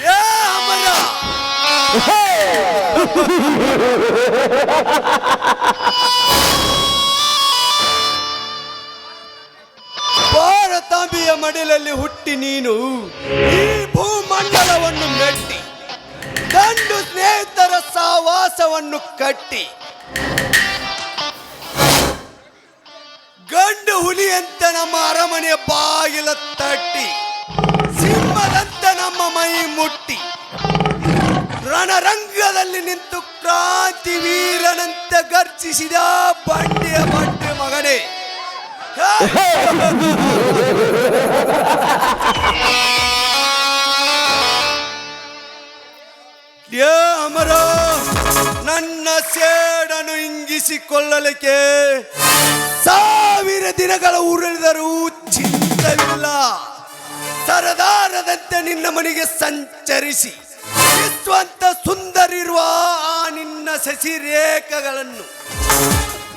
[SPEAKER 1] ಏ ಅಮರ ಭಾರತಾಂಬೆಯ ಮಡಿಲಲ್ಲಿ ಹುಟ್ಟಿ ನೀನು ಈ ಭೂಮಂಡಲವನ್ನು ಮೆಟ್ಟಿ ಗಂಡು ಸ್ನೇಹಿತರ ಸಹವಾಸವನ್ನು ಕಟ್ಟಿ ಗಂಡು ಹುಲಿಯಂತ ನಮ್ಮ ಅರಮನೆಯ ಬಾಗಿಲ ತಟ್ಟಿ ಸಿಂಹದಂತ ನಮ್ಮ ಮೈ ಮುಟ್ಟಿ ರಣರಂಗದಲ್ಲಿ ನಿಂತು ಕ್ರಾಂತಿ ವೀರನಂತೆ ಗರ್ಜಿಸಿದ ಬಂಡೆಯ ಬಂಡೆ ಮಗನೇ. ಏ ಅಮರ, ನನ್ನ ಸೇಡನ್ನು ಇಂಗಿಸಿಕೊಳ್ಳಲಿಕ್ಕೆ 1000 ದಿನಗಳ ಉರುಳಿದರೂ ಚಿತ್ತವಿಲ್ಲ. ಸರದಾರದಂತೆ ನಿನ್ನ ಮನೆಗೆ ಸಂಚರಿಸಿ ವಿಶ್ವಂತ ಸುಂದರಿರುವ ಆ ನಿನ್ನ ಶಶಿರೇಖೆಗಳನ್ನು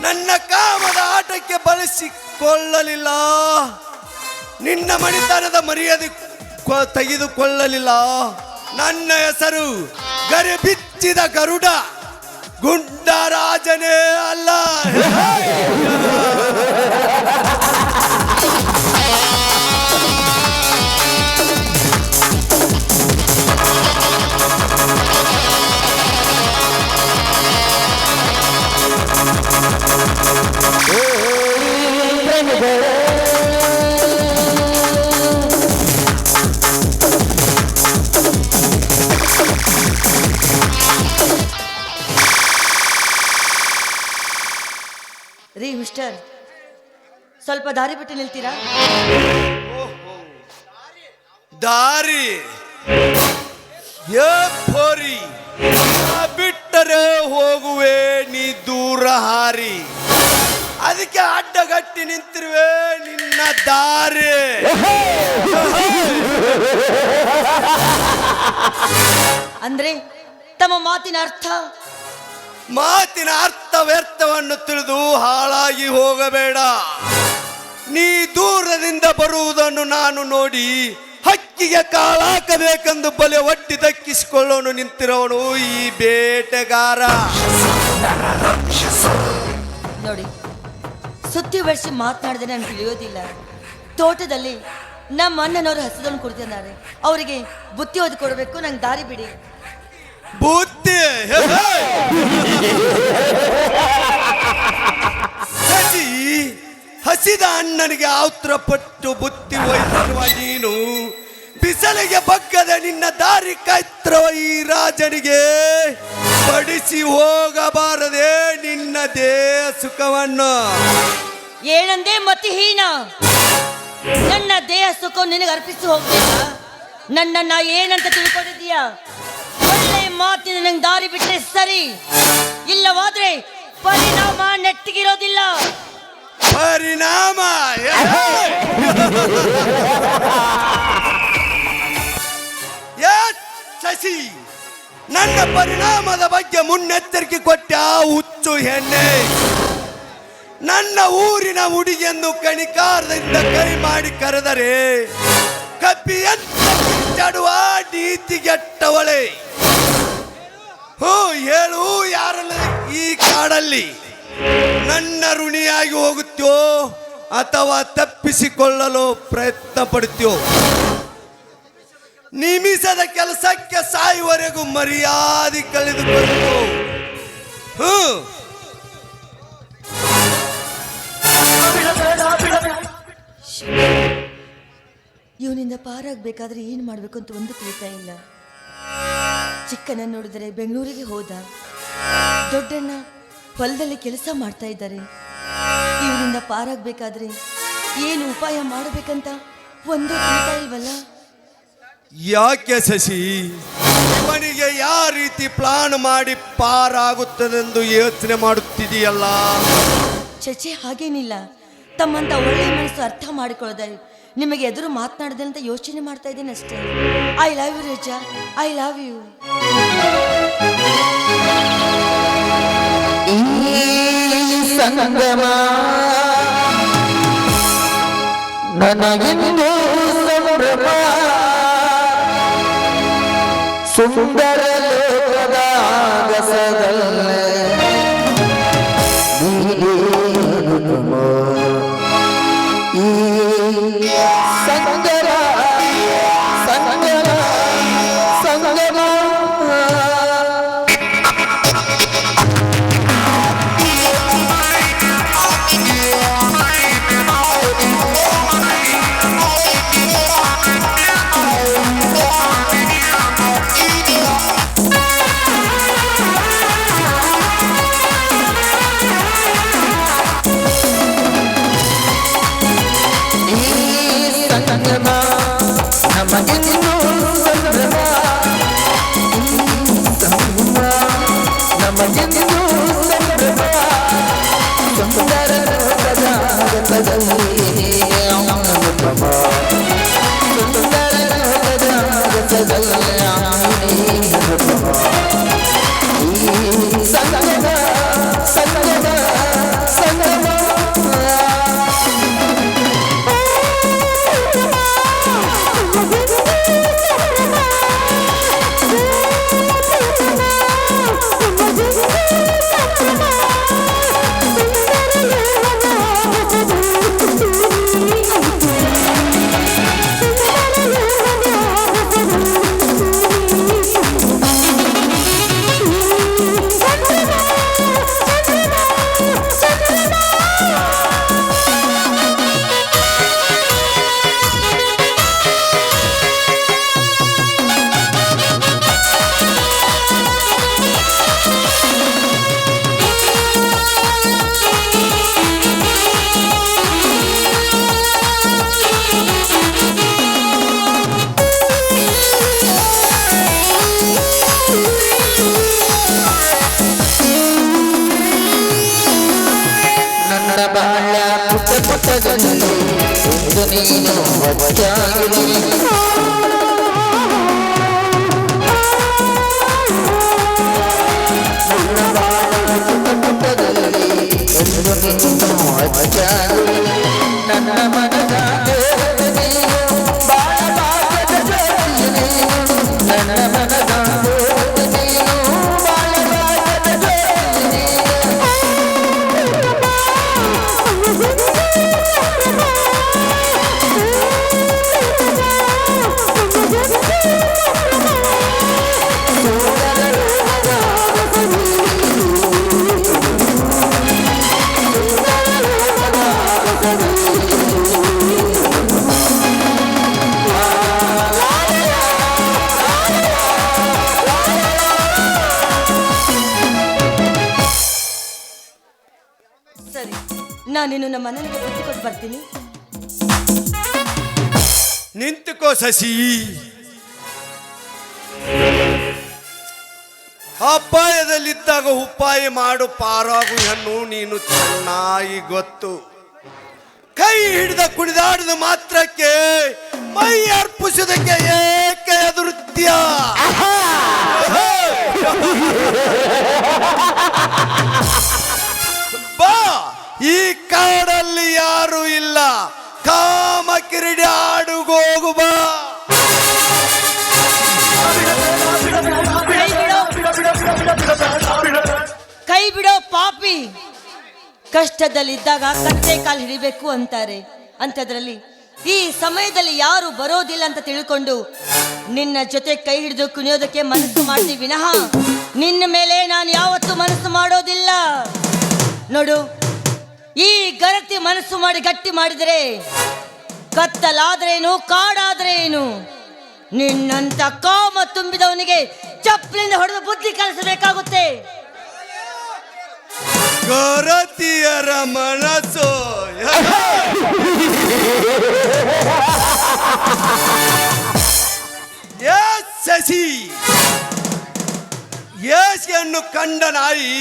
[SPEAKER 1] ನನ್ನ ಕಾಮದ ಆಟಕ್ಕೆ ಬಳಸಿಕೊಳ್ಳಲಿಲ್ಲ. ನಿನ್ನ ಮಣಿತನದ ಮರ್ಯಾದೆ ತೆಗೆದುಕೊಳ್ಳಲಿಲ್ಲ. ನನ್ನ ಹೆಸರು ಗರಿಬಿಚ್ಚಿದ ಗರುಡ, ಗುಂಡರಾಜನೇ ಅಲ್ಲ.
[SPEAKER 7] ರೀ ಮಿಸ್ಟರ್, ಸ್ವಲ್ಪ ದಾರಿ ಬಿಟ್ಟು ನಿಲ್ತೀರಾ?
[SPEAKER 1] ದಾರಿ ಪೋರಿ, ಬಿಟ್ಟರೆ ಹೋಗುವೆ ನೀ ದೂರ ಹಾರಿ. ಅದಕ್ಕೆ ಅಡ್ಡಗಟ್ಟಿ ನಿಂತಿರುವೆ ನಿನ್ನ ದಾರಿ.
[SPEAKER 7] ಅಂದ್ರೆ ತಮ್ಮ ಮಾತಿನ ಅರ್ಥ?
[SPEAKER 1] ಮಾತಿನ ಅರ್ಥ ವ್ಯರ್ಥವನ್ನು ತಿಳಿದು ಹಾಳಾಗಿ ಹೋಗಬೇಡ.
[SPEAKER 8] ನೀ ದೂರದಿಂದ ಬರುವುದನ್ನು ನಾನು ನೋಡಿ ಹಕ್ಕಿಗೆ ಕಾಳಾಕಬೇಕೆಂದು ಬಲೆ ಒಟ್ಟಿ ದಕ್ಕಿಸಿಕೊಳ್ಳೋನು ನಿಂತಿರೋನು ಈ ಬೇಟೆಗಾರ.
[SPEAKER 7] ನೋಡಿ, ಸುತ್ತಿ ಬಳಸಿ ಮಾತನಾಡಿದ್ರೆ ನನಗೆ ತಿಳಿಯೋದಿಲ್ಲ. ತೋಟದಲ್ಲಿ ನಮ್ಮ ಅಣ್ಣನವರು ಹಸಿದನ್ನು ಕುಡಿತಿದ್ದಾರೆ. ಅವರಿಗೆ ಬುತ್ತಿ ಓದಿ ಕೊಡಬೇಕು, ನಂಗೆ ದಾರಿ ಬಿಡಿ.
[SPEAKER 8] ಬುತ್ತಿ ಸಜಿ, ಹಸಿದ ಅಣ್ಣನಿಗೆ ಆತ್ರಪಟ್ಟು ಬುತ್ತಿ ಒಯ್ದಿರುವ ನೀನು ಬಿಸಲಿಗೆ ಬಗ್ಗದ ನಿನ್ನ ದಾರಿ ಕಾಯ್ತಿರುವ ಈ ರಾಜನಿಗೆ ಬಡಿಸಿ ಹೋಗಬಾರದೆ ನಿನ್ನ ದೇಹ ಸುಖವನ್ನು.
[SPEAKER 7] ಏನಂದೇ ಮತಿಹೀನ, ನನ್ನ ದೇಹ ಸುಖ ನಿನಗೆ ಅರ್ಪಿಸಿ ಹೋಗ್ಬೇಕಾ? ನನ್ನನ್ನ ಏನಂತ ತಿಳ್ಕೊಂಡಿದ್ದೀಯಾ? ಒಳ್ಳೆ ಮಾತಿನ ನಂಗೆ ದಾರಿ ಬಿಟ್ರೆ ಸರಿ, ಇಲ್ಲವಾದ್ರೆ ಪರಿಣಾಮ ನೆಟ್ಟಿಗಿರೋದಿಲ್ಲ.
[SPEAKER 8] ಪರಿಣಾಮ ಶಶಿ, ನನ್ನ ಪರಿಣಾಮದ ಬಗ್ಗೆ ಮುನ್ನೆಚ್ಚರಿಕೆ ಕೊಟ್ಟ ಹುಚ್ಚು ಹೆಣ್ಣೆ. ನನ್ನ ಊರಿನ ಹುಡುಗಿಯನ್ನು ಕಣಿಕಾರದಿಂದ ಕೈ ಮಾಡಿ ಕರೆದರೆ ಕಪ್ಪಿಯಂತ ಕಿಚ್ಚಾಡುವ ನೀತಿಗೆಟ್ಟವಳೆ. ಹೇಳು, ಯಾರಲ್ಲ ಈ ಕಾಡಲ್ಲಿ ನನ್ನ ಋಣಿಯಾಗಿ ಹೋಗುತ್ತೋ ಅಥವಾ ತಪ್ಪಿಸಿಕೊಳ್ಳಲು ಪ್ರಯತ್ನ ಪಡುತ್ತೀಯೋ? ನಿಮಿಷದ ಕೆಲಸಕ್ಕೆ ಸಾಯುವವರೆಗೂ ಮರ್ಯಾದೆ ಕಳೆದುಕೊಂಡು
[SPEAKER 7] ಇವನಿಂದ ಪಾರಾಗಬೇಕಾದ್ರೆ ಏನು ಮಾಡಬೇಕು ಅಂತ ಒಂದು ತಿಳಿತಾ ಇಲ್ಲ. ಚಿಕ್ಕನ ನೋಡಿದರೆ ಬೆಂಗಳೂರಿಗೆ ಹೋದ, ದೊಡ್ಡಣ್ಣ ಹೊಲದಲ್ಲಿ ಕೆಲಸ ಮಾಡ್ತಾ ಇದ್ದಾರೆ. ಇವನಿಂದ ಪಾರಾಗಬೇಕಾದ್ರೆ ಏನು ಉಪಾಯ ಮಾಡಬೇಕಂತ ಒಂದು ತಿಳಿತಾ ಇಲ್ವಲ್ಲ.
[SPEAKER 8] ಯಾಕೆ ಶಶಿ, ಇವನಿಗೆ ಯಾವ ರೀತಿ ಪ್ಲಾನ್ ಮಾಡಿ ಪಾರಾಗುತ್ತದೆಂದು ಯೋಚನೆ ಮಾಡುತ್ತಿದೆಯಲ್ಲ?
[SPEAKER 7] ಚಚೆ, ಹಾಗೇನಿಲ್ಲ. ತಮ್ಮಂತ ಒಳ್ಳೆಯ ಮನಸ್ಸು ಅರ್ಥ ಮಾಡಿಕೊಳ್ಳೋದ ನಿಮಗೆ ಎದುರು ಮಾತನಾಡಿದೆ ಅಂತ ಯೋಚನೆ ಮಾಡ್ತಾ ಇದ್ದೇನೆ ಅಷ್ಟೇ. ಐ ಲವ್ ಯು ರಜಾ, ಐ ಲವ್ ಯು.
[SPEAKER 3] ಸಂಗಮ ನನಗಿಂದು ಸಂಭ್ರಮ, ಸುಂದರ ಲೋಕದ ಆಗಸದಲ್ಲೇ ಈ ಸಂಗಮ ಸಂಗಮ ಸಂಗಮ. ಬಾಳ ಪುಟ್ಟ ಪುಟ್ಟದಲ್ಲಿ ಒಂದು ನೀನು ಒಚ್ಚಾಗಿ ನನ್ನ ಬಾಳ ಪುಟ್ಟ ಪುಟ್ಟದಲ್ಲಿ ಒಂದು ನೀನು ಒಚ್ಚಾಗಿ ನನ್ನ
[SPEAKER 7] ನಾನಿನ್ನು ನಮ್ಮ ಮನೆಗೆ ಬುದ್ಧಿ ಕೊಟ್ಟು ಬರ್ತೀನಿ.
[SPEAKER 8] ನಿಂತುಕೋ ಶಶಿ. ಅಪಾಯದಲ್ಲಿದ್ದಾಗ ಉಪಾಯ ಮಾಡು ಪಾರಾಗು ಹೆಣ್ಣು ನೀನು ಚೆನ್ನಾಗಿ ಗೊತ್ತು. ಕೈ ಹಿಡಿದ ಕುಣಿದಾಡಿದ ಮಾತ್ರಕ್ಕೆ ಮೈ ಅರ್ಪಿಸೋದಕ್ಕೆ ಏಕೆ ಎದುರುತ್ಯ? ಬಾ, ಈ ಕಾಡಲ್ಲಿ ಯಾರು ಇಲ್ಲ, ಕಾಮ ಕಿರೀಡಿ ಆಡುಗೋಗು ಬಾ.
[SPEAKER 7] ಕೈ ಬಿಡೋ ಪಾಪಿ. ಕಷ್ಟದಲ್ಲಿದ್ದಾಗ ಕತ್ತೆ ಕಾಲು ಹಿಡಿಬೇಕು ಅಂತಾರೆ. ಅಂಥದ್ರಲ್ಲಿ ಈ ಸಮಯದಲ್ಲಿ ಯಾರು ಬರೋದಿಲ್ಲ ಅಂತ ತಿಳ್ಕೊಂಡು ನಿನ್ನ ಜೊತೆ ಕೈ ಹಿಡಿದು ಕುಣಿಯೋದಕ್ಕೆ ಮನಸ್ಸು ಮಾಡ್ತೀವಿ ವಿನಃ ನಿನ್ನ ಮೇಲೆ ನಾನು ಯಾವತ್ತೂ ಮನಸ್ಸು ಮಾಡೋದಿಲ್ಲ. ನೋಡು, ಈ ಗರತಿ ಮನಸ್ಸು ಮಾಡಿ ಗಟ್ಟಿ ಮಾಡಿದರೆ ಕತ್ತಲಾದ್ರೇನು ಕಾಡಾದ್ರೇನು, ನಿನ್ನಂತ ಕಾಮ ತುಂಬಿದವನಿಗೆ ಚಪ್ಪಲಿಂದ ಹೊಡೆದು ಬುದ್ಧಿ ಕಲಿಸಬೇಕಾಗುತ್ತೆ.
[SPEAKER 8] ಗರತಿಯರ ಮನಸ್ಸು ಶಶಿ, ಯೇಸನ್ನು ಕಂಡ ನಾಯಿ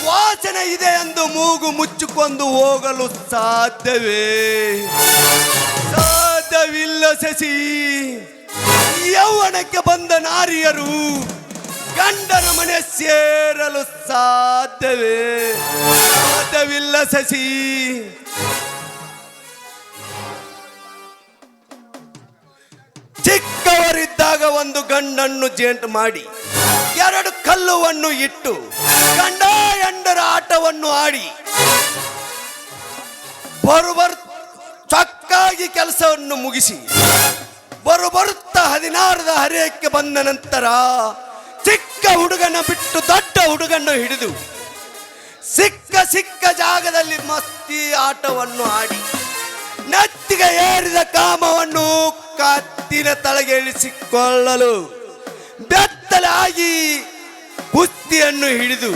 [SPEAKER 8] ವಾಸನೆ ಇದೆ ಎಂದು ಮೂಗು ಮುಚ್ಚಿಕೊಂಡು ಹೋಗಲು ಸಾಧ್ಯವಿಲ್ಲ ಶಶಿ. ಯೌವನಕ್ಕೆ ಬಂದ ನಾರಿಯರು ಗಂಡನ ಮನೆ ಸೇರಲು ಸಾಧ್ಯವಿಲ್ಲ ಶಶಿ. ಚಿಕ್ಕವರಿದ್ದಾಗ ಒಂದು ಗಂಡನ್ನು ಜೇಂಟ್ ಮಾಡಿ 2 ಕಲ್ಲುವನ್ನು ಇಟ್ಟು ಗಂಡ ಹೆಂಡರ ಆಟವನ್ನು ಆಡಿ ಬರುಬರು ಚಕ್ಕಾಗಿ ಕೆಲಸವನ್ನು ಮುಗಿಸಿ ಬರುತ್ತಾ 16ರ ಹರೆಯಕ್ಕೆ ಬಂದ ನಂತರ ಚಿಕ್ಕ ಹುಡುಗನ ಬಿಟ್ಟು ದೊಡ್ಡ ಹುಡುಗನ್ನು ಹಿಡಿದು ಸಿಕ್ಕ ಜಾಗದಲ್ಲಿ ಮಸ್ತಿ ಆಟವನ್ನು ಆಡಿ ನೆತ್ತಿಗೆ ಏರಿದ ಕಾಮವನ್ನು ಕತ್ತಿನ ತಲೆಗೆ ಇಳಿಸಿಕೊಳ್ಳಲು ಬೆತ್ತಲಾಗಿ ಕುಸ್ತಿಯನ್ನು ಹಿಡಿದು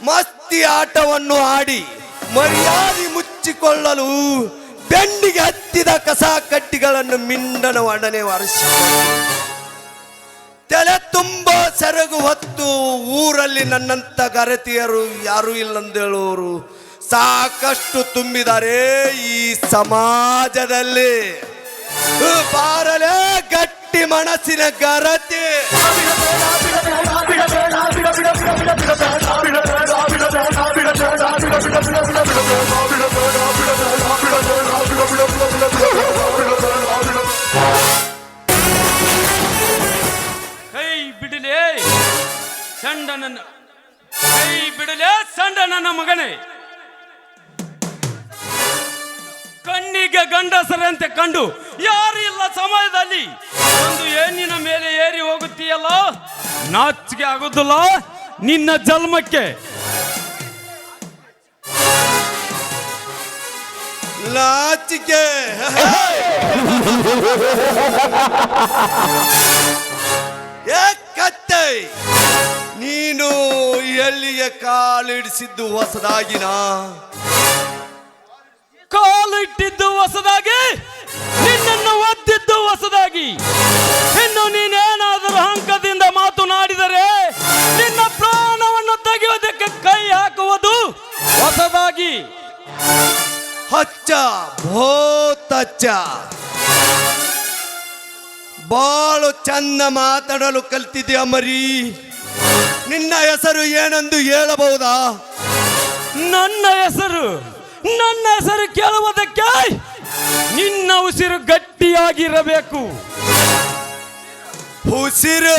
[SPEAKER 8] ಮಸ್ತಿ ಆಟವನ್ನು ಆಡಿ ಮರ್ಯಾದೆ ಮುಚ್ಚಿಕೊಳ್ಳಲು ಬೆಂಡಿಗೆ ಹತ್ತಿದ ಕಸ ಕಡ್ಡಿಗಳನ್ನು ಮಿಂಡನ ಒಡನೆ ಒರೆಸಿಕೊಂಡು ತಲೆ ತುಂಬ ಸೆರಗು ಹೊತ್ತು ಊರಲ್ಲಿ ನನ್ನಂತ ಗರತಿಯರು ಯಾರು ಇಲ್ಲಂದೇಳೋರು ಸಾಕಷ್ಟು ತುಂಬಿದ್ದಾರೆ ಈ ಸಮಾಜದಲ್ಲಿ. ಬಾರಲೇ ಗಟ್ಟಿ ಮನಸ್ಸಿನ ಗರತಿ.
[SPEAKER 9] ಕೈ ಬಿಡಲೇ ಸಂಡನನ್ನ, ಕೈ ಬಿಡಲೇ ಸಂಡ ನನ್ನ ಮಗನೇ. ಕಣ್ಣಿಗೆ ಗಂಡಸರಂತೆ ಕಂಡು ಯಾರು ಇಲ್ಲ ಸಮಯದಲ್ಲಿ ಒಂದು ಹೆಣ್ಣಿನ ಮೇಲೆ ಏರಿ ಹೋಗುತ್ತೀಯಲ್ಲ, ನಾಚಿಕೆ ಆಗುದಿಲ್ಲ ನಿನ್ನ ಜನ್ಮಕ್ಕೆ.
[SPEAKER 8] ನಾಚಿಕೆ ಕತ್ತೆ, ನೀನು ಎಲ್ಲಿಗೆ ಕಾಲಿಡಿಸಿದ್ದು ಹೊಸದಾಗಿನ?
[SPEAKER 9] ಕಾಲಿಟ್ಟಿದ್ದು ಹೊಸದಾಗಿ, ನಿನ್ನನ್ನು ಒದ್ದಿದ್ದು ಹೊಸದಾಗಿ. ಇನ್ನು ನೀನೇನಾದರೂ ಹಂಕದಿಂದ ಮಾತನಾಡಿದರೆ ನಿನ್ನ ಪ್ರಾಣವನ್ನು ತೆಗೆಯುವುದಕ್ಕೆ ಕೈ ಹಾಕುವುದು ಹೊಸದಾಗಿ.
[SPEAKER 8] ಹಚ್ಚ ಬೋತಚ್ಚ, ಬಾಳು ಚಂದ ಮಾತಾಡಲು ಕಲ್ತಿದ್ಯಾ ಮರಿ. ನಿನ್ನ ಹೆಸರು ಏನೆಂದು ಹೇಳಬಹುದಾ?
[SPEAKER 9] ನನ್ನ ಹೆಸರು ಕೇಳುವುದಕ್ಕೆ ನಿನ್ನ ಉಸಿರು ಗಟ್ಟಿಯಾಗಿರಬೇಕು.
[SPEAKER 8] ಉಸಿರು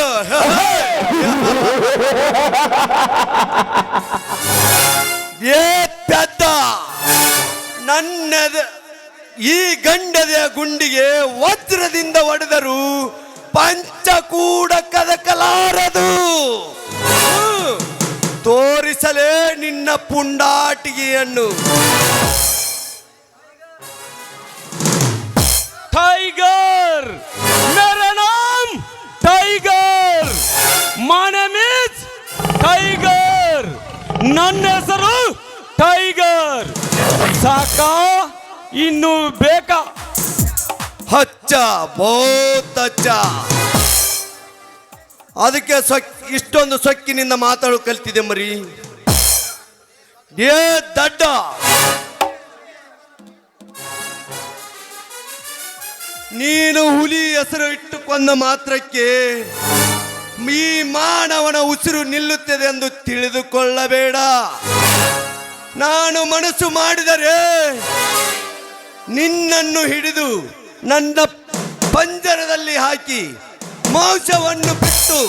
[SPEAKER 8] ಏ ಪೆದ್ದ, ನನ್ನದ ಈ ಗಂಡದ ಗುಂಡಿಗೆ ವಜ್ರದಿಂದ ಹೊಡೆದರು ಪಂಚ ಕೂಡ ಕದಕಲಾರದು. ತೋರಿಸಲೇ ನಿನ್ನ ಪುಂಡಾಟಿಗೆಯನ್ನು.
[SPEAKER 9] टाइगर, मेरा नाम tiger, my name is tiger, ನನ್ನ ಹೆಸರು टाइगर. ಸಾಕ ಇನ್ನು ಬೇಕಾ?
[SPEAKER 8] ಹಚ್ಚ ಬಹುತ್ ಹಚ್ಚ. ಅದಕ್ಕೆ ಇಷ್ಟೊಂದು ಸೊಕ್ಕಿನಿಂದ ಮಾತಾಡೋ ಕಲ್ತಿದೆ ಮರಿ. ಏ ದಡ್ಡ, ನೀನು ಹುಲಿ ಹೆಸರು ಇಟ್ಟುಕೊಂಡ ಮಾತ್ರಕ್ಕೆ ಈ ಮಾನವನ ಉಸಿರು ನಿಲ್ಲುತ್ತದೆ ಎಂದು ತಿಳಿದುಕೊಳ್ಳಬೇಡ. ನಾನು ಮನಸ್ಸು ಮಾಡಿದರೆ ನಿನ್ನನ್ನು ಹಿಡಿದು ನನ್ನ ಪಂಜರದಲ್ಲಿ ಹಾಕಿ ಮಾಂಸವನ್ನು ಬಿಟ್ಟು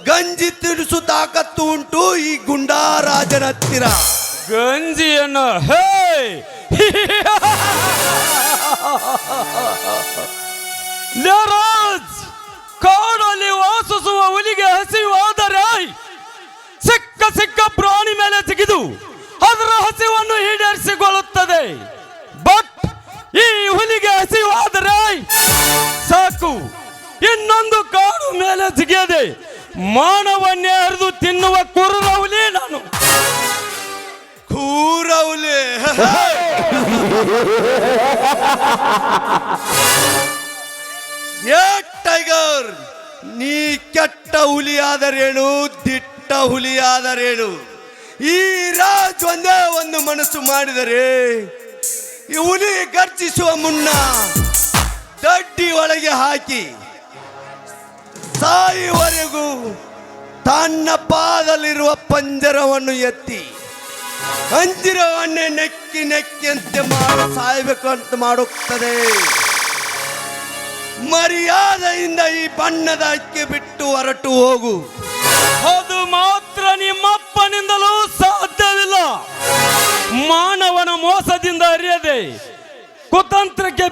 [SPEAKER 8] ಗಂಜಿ ತಿನಿಸು ತಾಕತ್ತು ಉಂಟು ಈ ಗುಂಡಾರಾಜನ ಹತ್ತಿರ.
[SPEAKER 9] ಗಂಜಿಯನ್ನು ಹೇ ಲೇರಾಜ್, ಕಾಡಲ್ಲಿ ವಾಸಿಸುವ ಹುಲಿಗೆ ಹಸಿವಾದರೆ ಸಿಕ್ಕ ಸಿಕ್ಕ ಪ್ರಾಣಿ ಮೇಲೆ ಜಿಗಿದು ಅದರ ಹಸಿವನ್ನು ಈಡೇರಿಸಿಕೊಳ್ಳುತ್ತದೆ. ಬಟ್ ಈ ಹುಲಿಗೆ ಹಸಿವಾದರೆ ಸಾಕು, ಇನ್ನೊಂದು ಕಾಡು ಮೇಲೆ ಜಿಗಿಯದೆ ಮಾನವನ್ನೇ ಹರಿದು ತಿನ್ನುವ ಕುರುರ ಹುಲಿ ನಾನು.
[SPEAKER 8] ಕೂರೌಲೆ ಏ ಟೈಗರ್, ನೀ ಕೆಟ್ಟ ಹುಲಿಯಾದರೇನು ದಿಟ್ಟ ಹುಲಿಯಾದರೇನು, ಈ ರಾಜ್ ಒಂದೇ ಒಂದು ಮನಸ್ಸು ಮಾಡಿದರೆ ಈ ಹುಲಿ ಗರ್ಜಿಸುವ ಮುನ್ನ ದಡ್ಡಿ ಒಳಗೆ ಹಾಕಿ ಸಾಯುವರೆಗೂ ತನ್ನ ಪಾದಲ್ಲಿರುವ ಪಂಜರವನ್ನು ಎತ್ತಿ ಅಂಜಿರವನ್ನೇ ನೆಕ್ಕಿ ನೆಕ್ಕಿಯಂತೆ ಸಾಯಬೇಕು ಅಂತ ಮಾಡುತ್ತದೆ. ಮರ್ಯಾದೆಯಿಂದ ಈ ಬಣ್ಣದ ಅಕ್ಕಿ ಬಿಟ್ಟು ಹೊರಟು ಹೋಗು.
[SPEAKER 9] ಅದು ಮಾತ್ರ ನಿಮ್ಮಪ್ಪನಿಂದಲೂ ಸಾಧ್ಯವಿಲ್ಲ. ಮಾನವನ ಮೋಸದಿಂದ ಅರಿಯದೆ ಕುತಂತ್ರಕ್ಕೆ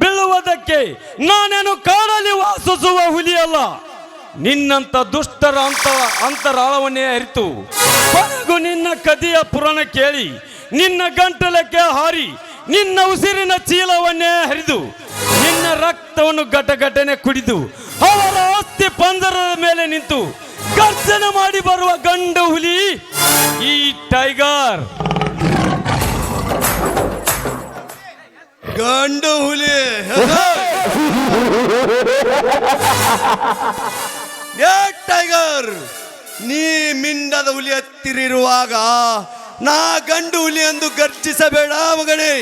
[SPEAKER 9] ಬೀಳುವುದಕ್ಕೆ ನಾನೇನು ಕಾಡಲ್ಲಿ ವಾಸಿಸುವ ಹುಲಿಯಲ್ಲ. ನಿನ್ನಂತ ದುಷ್ಟರ ಅಂತರಾಳವನ್ನೇ ಅರಿತು ಕೊನೆಗೂ ನಿನ್ನ ಕದಿಯ ಪುರಾಣ ಕೇಳಿ ನಿನ್ನ ಗಂಟಲಕ್ಕೆ ಹಾರಿ ನಿನ್ನ ಉಸಿರಿನ ಚೀಲವನ್ನೇ ಹರಿದು ನಿನ್ನ ರಕ್ತವನ್ನು ಘಟಘಟನೆ ಕುಡಿದು ಅವರ ಅಸ್ಥಿ ಪಂಜರದ ಮೇಲೆ ನಿಂತು ಗರ್ಜನೆ ಮಾಡಿ ಬರುವ ಗಂಡು ಹುಲಿ ಈ ಟೈಗರ್.
[SPEAKER 8] ಗಂಡು ಹುಲಿ ಏ ಟೈಗರ್, ನೀ ಮಿಂಡದ ಹುಲಿ ಹತ್ತಿರಿರುವಾಗ ನಾ ಗಂಡು ಹುಲಿ ಎಂದು ಗರ್ಜಿಸಬೇಡ ಮಗನೇ.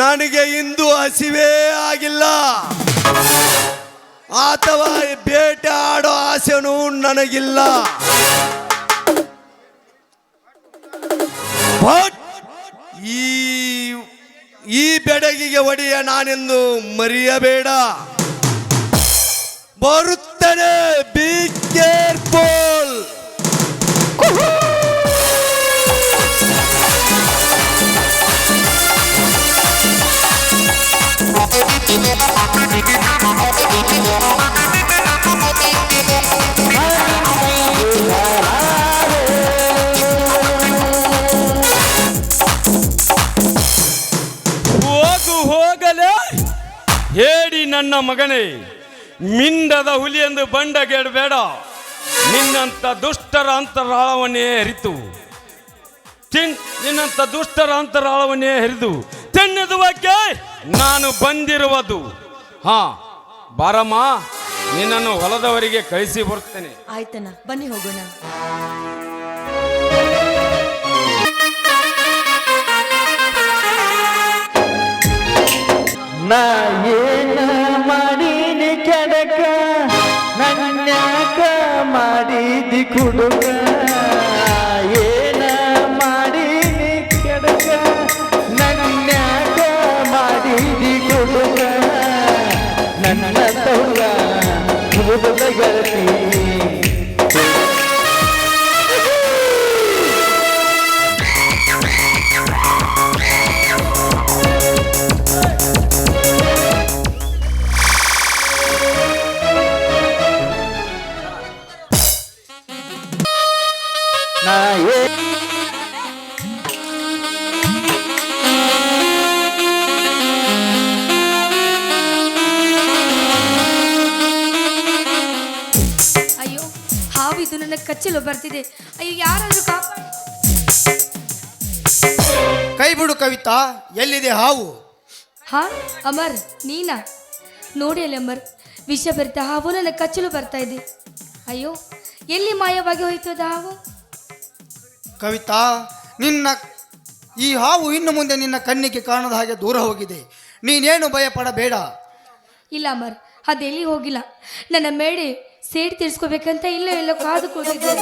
[SPEAKER 8] ನನಗೆ ಇಂದು ಹಸಿವೇ ಆಗಿಲ್ಲ ಅಥವಾ ಬೇಟೆ ಆಡೋ ಆಸೆನೂ ನನಗಿಲ್ಲ. ಬಟ್ ಈ ಬೆಡಗಿಗೆ ಒಡೆಯ ನಾನೆಂದು ಮರೆಯಬೇಡ. ಬರುತ್ತೇನೆ, ಬಿ ಕೇರ್ಫುಲ್.
[SPEAKER 9] ಹೋಗಲೇ ಹೇಳಿ ನನ್ನ ಮಗನೇ, ಮಿಂಡದ ಹುಲಿ ಎಂದು ಬಂಡಗೇಡಬೇಡ. ನಿನ್ನಂತ ದುಷ್ಟರ ಅಂತರಾಳವನ್ನೇ ಹರಿದು ತೆನ್ನೆದುವಕ್ಕೆ ನಾನು ಬಂದಿರುವುದು. ಹಾ ಬಾರಮ್ಮ, ನಿನ್ನನ್ನು ಹೊಲದವರಿಗೆ ಕಳಿಸಿ ಬರ್ತೇನೆ.
[SPEAKER 7] ಆಯ್ತಣ್ಣ, ಬನ್ನಿ ಹೋಗೋಣ.
[SPEAKER 3] ನಾ ಏನ ಮಾಡೀನಿ ಕೆಡಕ, ನನ್ಯಾಕ ಮಾಡಿದಿ ಕುಡುಕ. ಏನ ಮಾಡೀನಿ ಕೆಡಕ, ನನ್ಯಾಕ ಮಾಡಿದಿ ಕುಡುಕ. ನನ್ನ ತೌಲ ಮುದುದ ಗೆಳತಿ
[SPEAKER 2] ಅಯ್ಯೋ, ಹಾವಿದು ನನ್ನ ಕಚ್ಚಲು ಬರ್ತಿದೆ. ಅಯ್ಯೋ, ಯಾರಾದ್ರೂ ಕಾಪಾಡಿ.
[SPEAKER 1] ಕೈ ಬಿಡು ಕವಿತಾ, ಎಲ್ಲಿದೆ ಹಾವು?
[SPEAKER 7] ಹಾ ಅಮರ್ ನೀನಾ? ನೋಡಿ ಅಲ್ಲಿ ಅಮರ್, ವಿಷ ಬರ್ತಾ ಹಾವು ನನ್ನ ಕಚ್ಚಲು ಬರ್ತಾ ಇದೆ. ಅಯ್ಯೋ, ಎಲ್ಲಿ ಮಾಯವಾಗಿ ಹೋಯ್ತು ಅದು ಹಾವು?
[SPEAKER 1] ಕವಿತಾ, ನಿನ್ನ ಈ ಹಾವು ಇನ್ನು ಮುಂದೆ ನಿನ್ನ ಕಣ್ಣಿಗೆ ಕಾಣದ ಹಾಗೆ ದೂರ ಹೋಗಿದೆ. ನೀನೇನು ಭಯ ಪಡಬೇಡ.
[SPEAKER 7] ಇಲ್ಲ ಅಮರ್, ಅದೆಲ್ಲಿ ಹೋಗಿಲ್ಲ. ನನ್ನ ಮೇಡೆ ಸೇಡ್ ತೀರ್ಸ್ಕೋಬೇಕಂತ ಎಲ್ಲೋ ಕಾದು ಕೂತಿದ್ದೆ.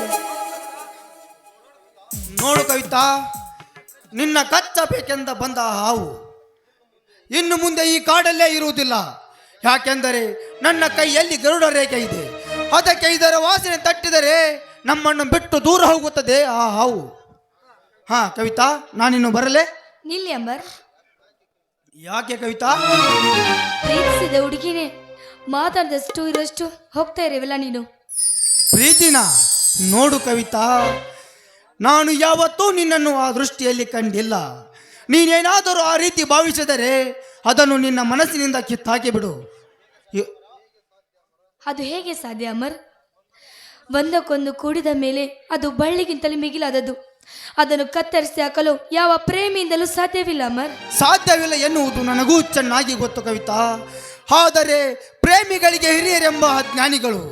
[SPEAKER 1] ನೋಡು ಕವಿತಾ, ನಿನ್ನ ಕಚ್ಚಬೇಕೆಂದ ಬಂದ ಹಾವು ಇನ್ನು ಮುಂದೆ ಈ ಕಾಡಲ್ಲೇ ಇರುವುದಿಲ್ಲ. ಯಾಕೆಂದರೆ ನನ್ನ ಕೈಯಲ್ಲಿ ಗರುಡ ರೇಖೆ ಇದೆ. ಅದಕ್ಕೆ ಇದರ ವಾಸನೆ ತಟ್ಟಿದರೆ ನಮ್ಮನ್ನು ಬಿಟ್ಟು ದೂರ ಹೋಗುತ್ತದೆ ಆ ಹಾವು. ಹಾ ಕವಿತಾ, ನಾನಿನ್ನು ಬರಲೇ?
[SPEAKER 7] ನಿಲ್ಲಿ ಅಮರ್.
[SPEAKER 1] ಯಾಕೆ ಕವಿತಾ?
[SPEAKER 7] ಪ್ರೀತಿಸಿದ ಹುಡುಗಿನೇ ಮಾತಾಡಿದಷ್ಟು ಇರೋಷ್ಟು ಹೋಗ್ತಾ ಇರವಿಲ್ಲ ನೀನು.
[SPEAKER 1] ಪ್ರೀತಿನ ನೋಡು ಕವಿತಾ, ನಾನು ಯಾವತ್ತೂ ನಿನ್ನನ್ನು ಆ ದೃಷ್ಟಿಯಲ್ಲಿ ಕಂಡಿಲ್ಲ. ನೀನೇನಾದರೂ ಆ ರೀತಿ ಭಾವಿಸಿದರೆ ಅದನ್ನು ನಿನ್ನ ಮನಸ್ಸಿನಿಂದ ಕಿತ್ತಾಕಿ ಬಿಡು.
[SPEAKER 7] ಅದು ಹೇಗೆ ಸಾಧ್ಯ ಅಮರ್? ಒಂದಕ್ಕೊಂದು ಕೂಡಿದ ಮೇಲೆ ಅದು ಬಳ್ಳಿಗಿಂತಲೂ ಮಿಗಿಲಾದದ್ದು. ಅದನ್ನು ಕತ್ತರಿಸಿ ಹಾಕಲು ಯಾವ ಪ್ರೇಮಿಯಿಂದಲೂ ಸಾಧ್ಯವಿಲ್ಲ ಅಮರ್.
[SPEAKER 1] ಸಾಧ್ಯವಿಲ್ಲ ಎನ್ನುವುದು ನನಗೂ ಚೆನ್ನಾಗಿ ಗೊತ್ತು ಕವಿತಾ. ಆದರೆ ಪ್ರೇಮಿಗಳಿಗೆ ಹಿರಿಯರೆಂಬ ಜ್ಞಾನಿಗಳು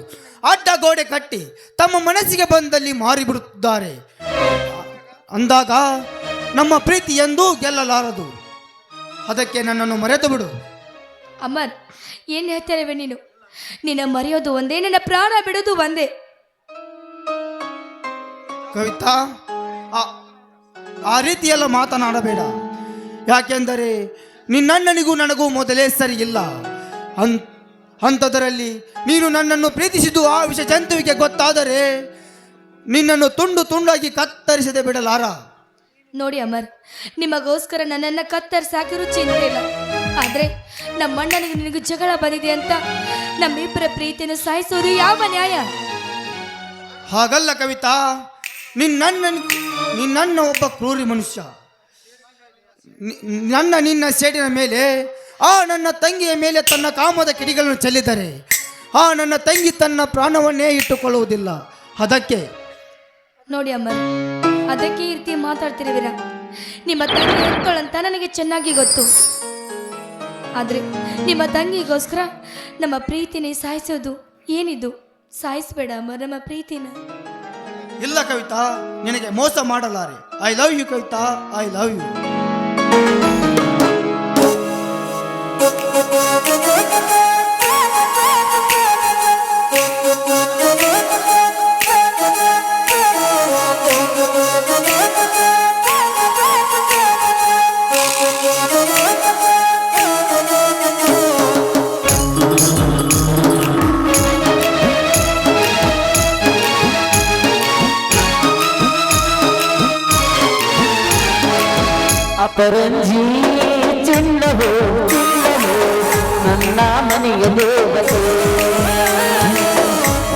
[SPEAKER 1] ಅಡ್ಡಗೋಡೆ ಕಟ್ಟಿ ತಮ್ಮ ಮನಸ್ಸಿಗೆ ಬಂದಲ್ಲಿ ಮಾರಿಬಿಡುತ್ತಿದ್ದಾರೆ. ಅಂದಾಗ ನಮ್ಮ ಪ್ರೀತಿ ಎಂದೂ ಗೆಲ್ಲಲಾರದು. ಅದಕ್ಕೆ ನನ್ನನ್ನು ಮರೆತು ಬಿಡು.
[SPEAKER 7] ಅಮರ್, ಏನು ಹೇಳ್ತಾರವೆ ನೀನು? ನಿನ್ನ ಮರೆಯೋದು ಒಂದೇ, ನನ್ನ ಪ್ರಾಣ ಬಿಡೋದು ಒಂದೇ.
[SPEAKER 1] ಕವಿತಾ, ಆ ರೀತಿಯೆಲ್ಲ ಮಾತನಾಡಬೇಡ. ಯಾಕೆಂದರೆ ನಿನ್ನಣ್ಣನಿಗೂ ನನಗೂ ಮೊದಲೇ ಸರಿ ಇಲ್ಲ. ಅಂಥದರಲ್ಲಿ ನೀನು ನನ್ನನ್ನು ಪ್ರೀತಿಸಿದ್ದು ಆ ವಿಷಯ ಜಂತುವಿಗೆ ಗೊತ್ತಾದರೆ ನಿನ್ನನ್ನು ತುಂಡು ತುಂಡಾಗಿ ಕತ್ತರಿಸದೆ ಬಿಡಲಾರ.
[SPEAKER 7] ನೋಡಿ ಅಮರ್, ನಿಮಗೋಸ್ಕರ ನನ್ನನ್ನು ಕತ್ತರಿಸಿ ಹಾಕಿರೋ ಚಿಂತೆ ಇಲ್ಲ. ಆದರೆ ನಮ್ಮಣ್ಣನಿಗೆ ನಿನಗೂ ಜಗಳ ಬಂದಿದೆ ಅಂತ ನಮ್ಮಿಬ್ಬರ ಪ್ರೀತಿಯನ್ನು ಸಾಯಿಸೋದು ಯಾವ ನ್ಯಾಯ?
[SPEAKER 1] ಹಾಗಲ್ಲ ಕವಿತಾ, ನಿನ್ನ ಒಬ್ಬ ಕ್ರೂರಿ ಮನುಷ್ಯ. ನಿನ್ನ ಸೇಡಿನ ಮೇಲೆ ಆ ನನ್ನ ತಂಗಿಯ ಮೇಲೆ ತನ್ನ ಕಾಮದ ಕಿಡಿಗಳನ್ನು ಚೆಲ್ಲಿದರೆ ಆ ನನ್ನ ತಂಗಿ ತನ್ನ ಪ್ರಾಣವನ್ನೇ ಇಟ್ಟುಕೊಳ್ಳುವುದಿಲ್ಲ. ಅದಕ್ಕೆ
[SPEAKER 7] ನೋಡಿ ಅಮರ್, ಅದಕ್ಕೆ ಈ ರೀತಿ ಮಾತಾಡ್ತಿರುವಿರ. ನಿಮ್ಮ ತಂಗಿ ಎತ್ಕೊಳ್ಳಂತ ನನಗೆ ಚೆನ್ನಾಗಿ ಗೊತ್ತು. ಆದರೆ ನಿಮ್ಮ ತಂಗಿಗೋಸ್ಕರ ನಮ್ಮ ಪ್ರೀತಿನೇ ಸಾಯಿಸೋದು ಏನಿದು? ಸಾಯಿಸಬೇಡ ಅಮರ್ ನಮ್ಮ ಪ್ರೀತಿನ.
[SPEAKER 1] ಇಲ್ಲ ಕವಿತಾ, ನಿನಗೆ ಮೋಸ ಮಾಡಲಾರೆ. I love you Kavita, I love you.
[SPEAKER 3] ಅಪರಂಜಿ ಚಿನ್ನವೋ ಚಿನ್ನವೋ ನನ್ನ ಮನೆಯ ದೇವತೆ,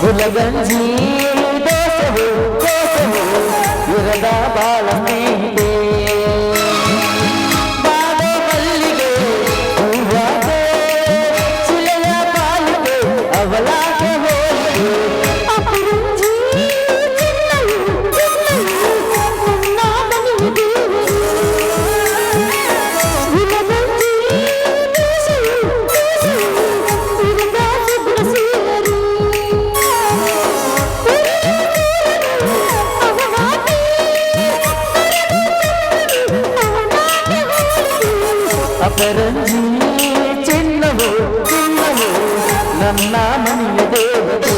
[SPEAKER 3] ಗುಲಗಂಜಿ ದೋಸವೋ ದೋಸವೋ ಇರದ ಬಾಳ ಮೇಂಡೆ, ಬಾಳೆ ಮಲ್ಲಿಗೆ ಹೂವಾಗೆ ಶಿಲೆಯ ಬಾಲಿಗೆ ಅವಳಾಗೆ ಹೋಲಿಗೆ. ಅಪರಂಜಿ ಚಿನ್ನವೋ ಚಿನ್ನವೋ ನನ್ನ ಮನೆಯ ದೇವತೆ, ಅಪರಂಜಿ ಚಿನ್ನವೋ ಚಿನ್ನವೋ ನನ್ನ ಮನೆಯ ದೇವತೆ.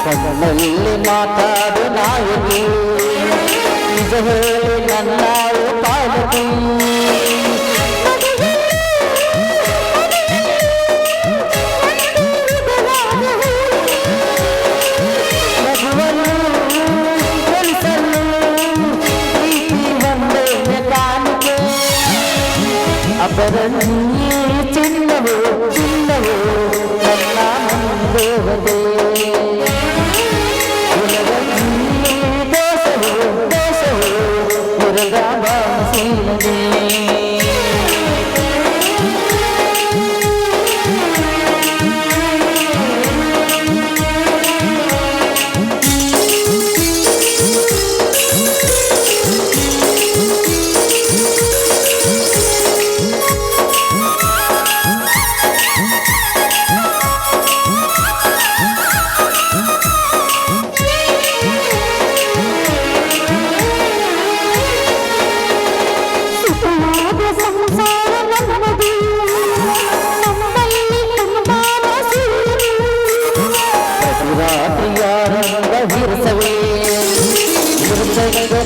[SPEAKER 3] ಕಣ್ಣಲ್ಲಿ ಮಾತಾಡು ನಾಯಕಿ, ನಿಜ ಹೇಳಿ ಅಪರಂಜಿ ಚಿನ್ನವೋ ಚಿನ್ನವೋ ನನ್ನ ದೇವತೆ ಉಲಗಂಜಿ ದೋಷವೋ ದೋಷವೋ ಮುರುಗಾ ಬಾಸೀನದೆ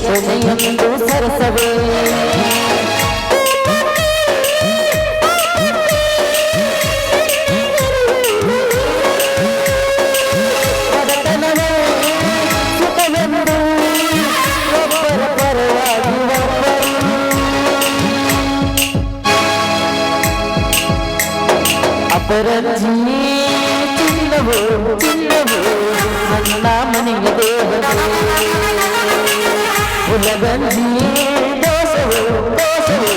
[SPEAKER 3] ಕೊನೆಯೊಂದು ಸರಸವೇ ಬಡತನವೇ ಸುಖವೆಂದು ಒಬ್ಬರ ಪರವಾಗಿ ಒಬ್ಬರು ಅಪರಂಜಿ ಚಿನ್ನವೋ ಚಿನ್ನವೋ ನನ್ನ ಮನೆಯ ದೇವತೆ ಉಲಗಂಜಿ ದೋಷವೋ ದೋಷವೋ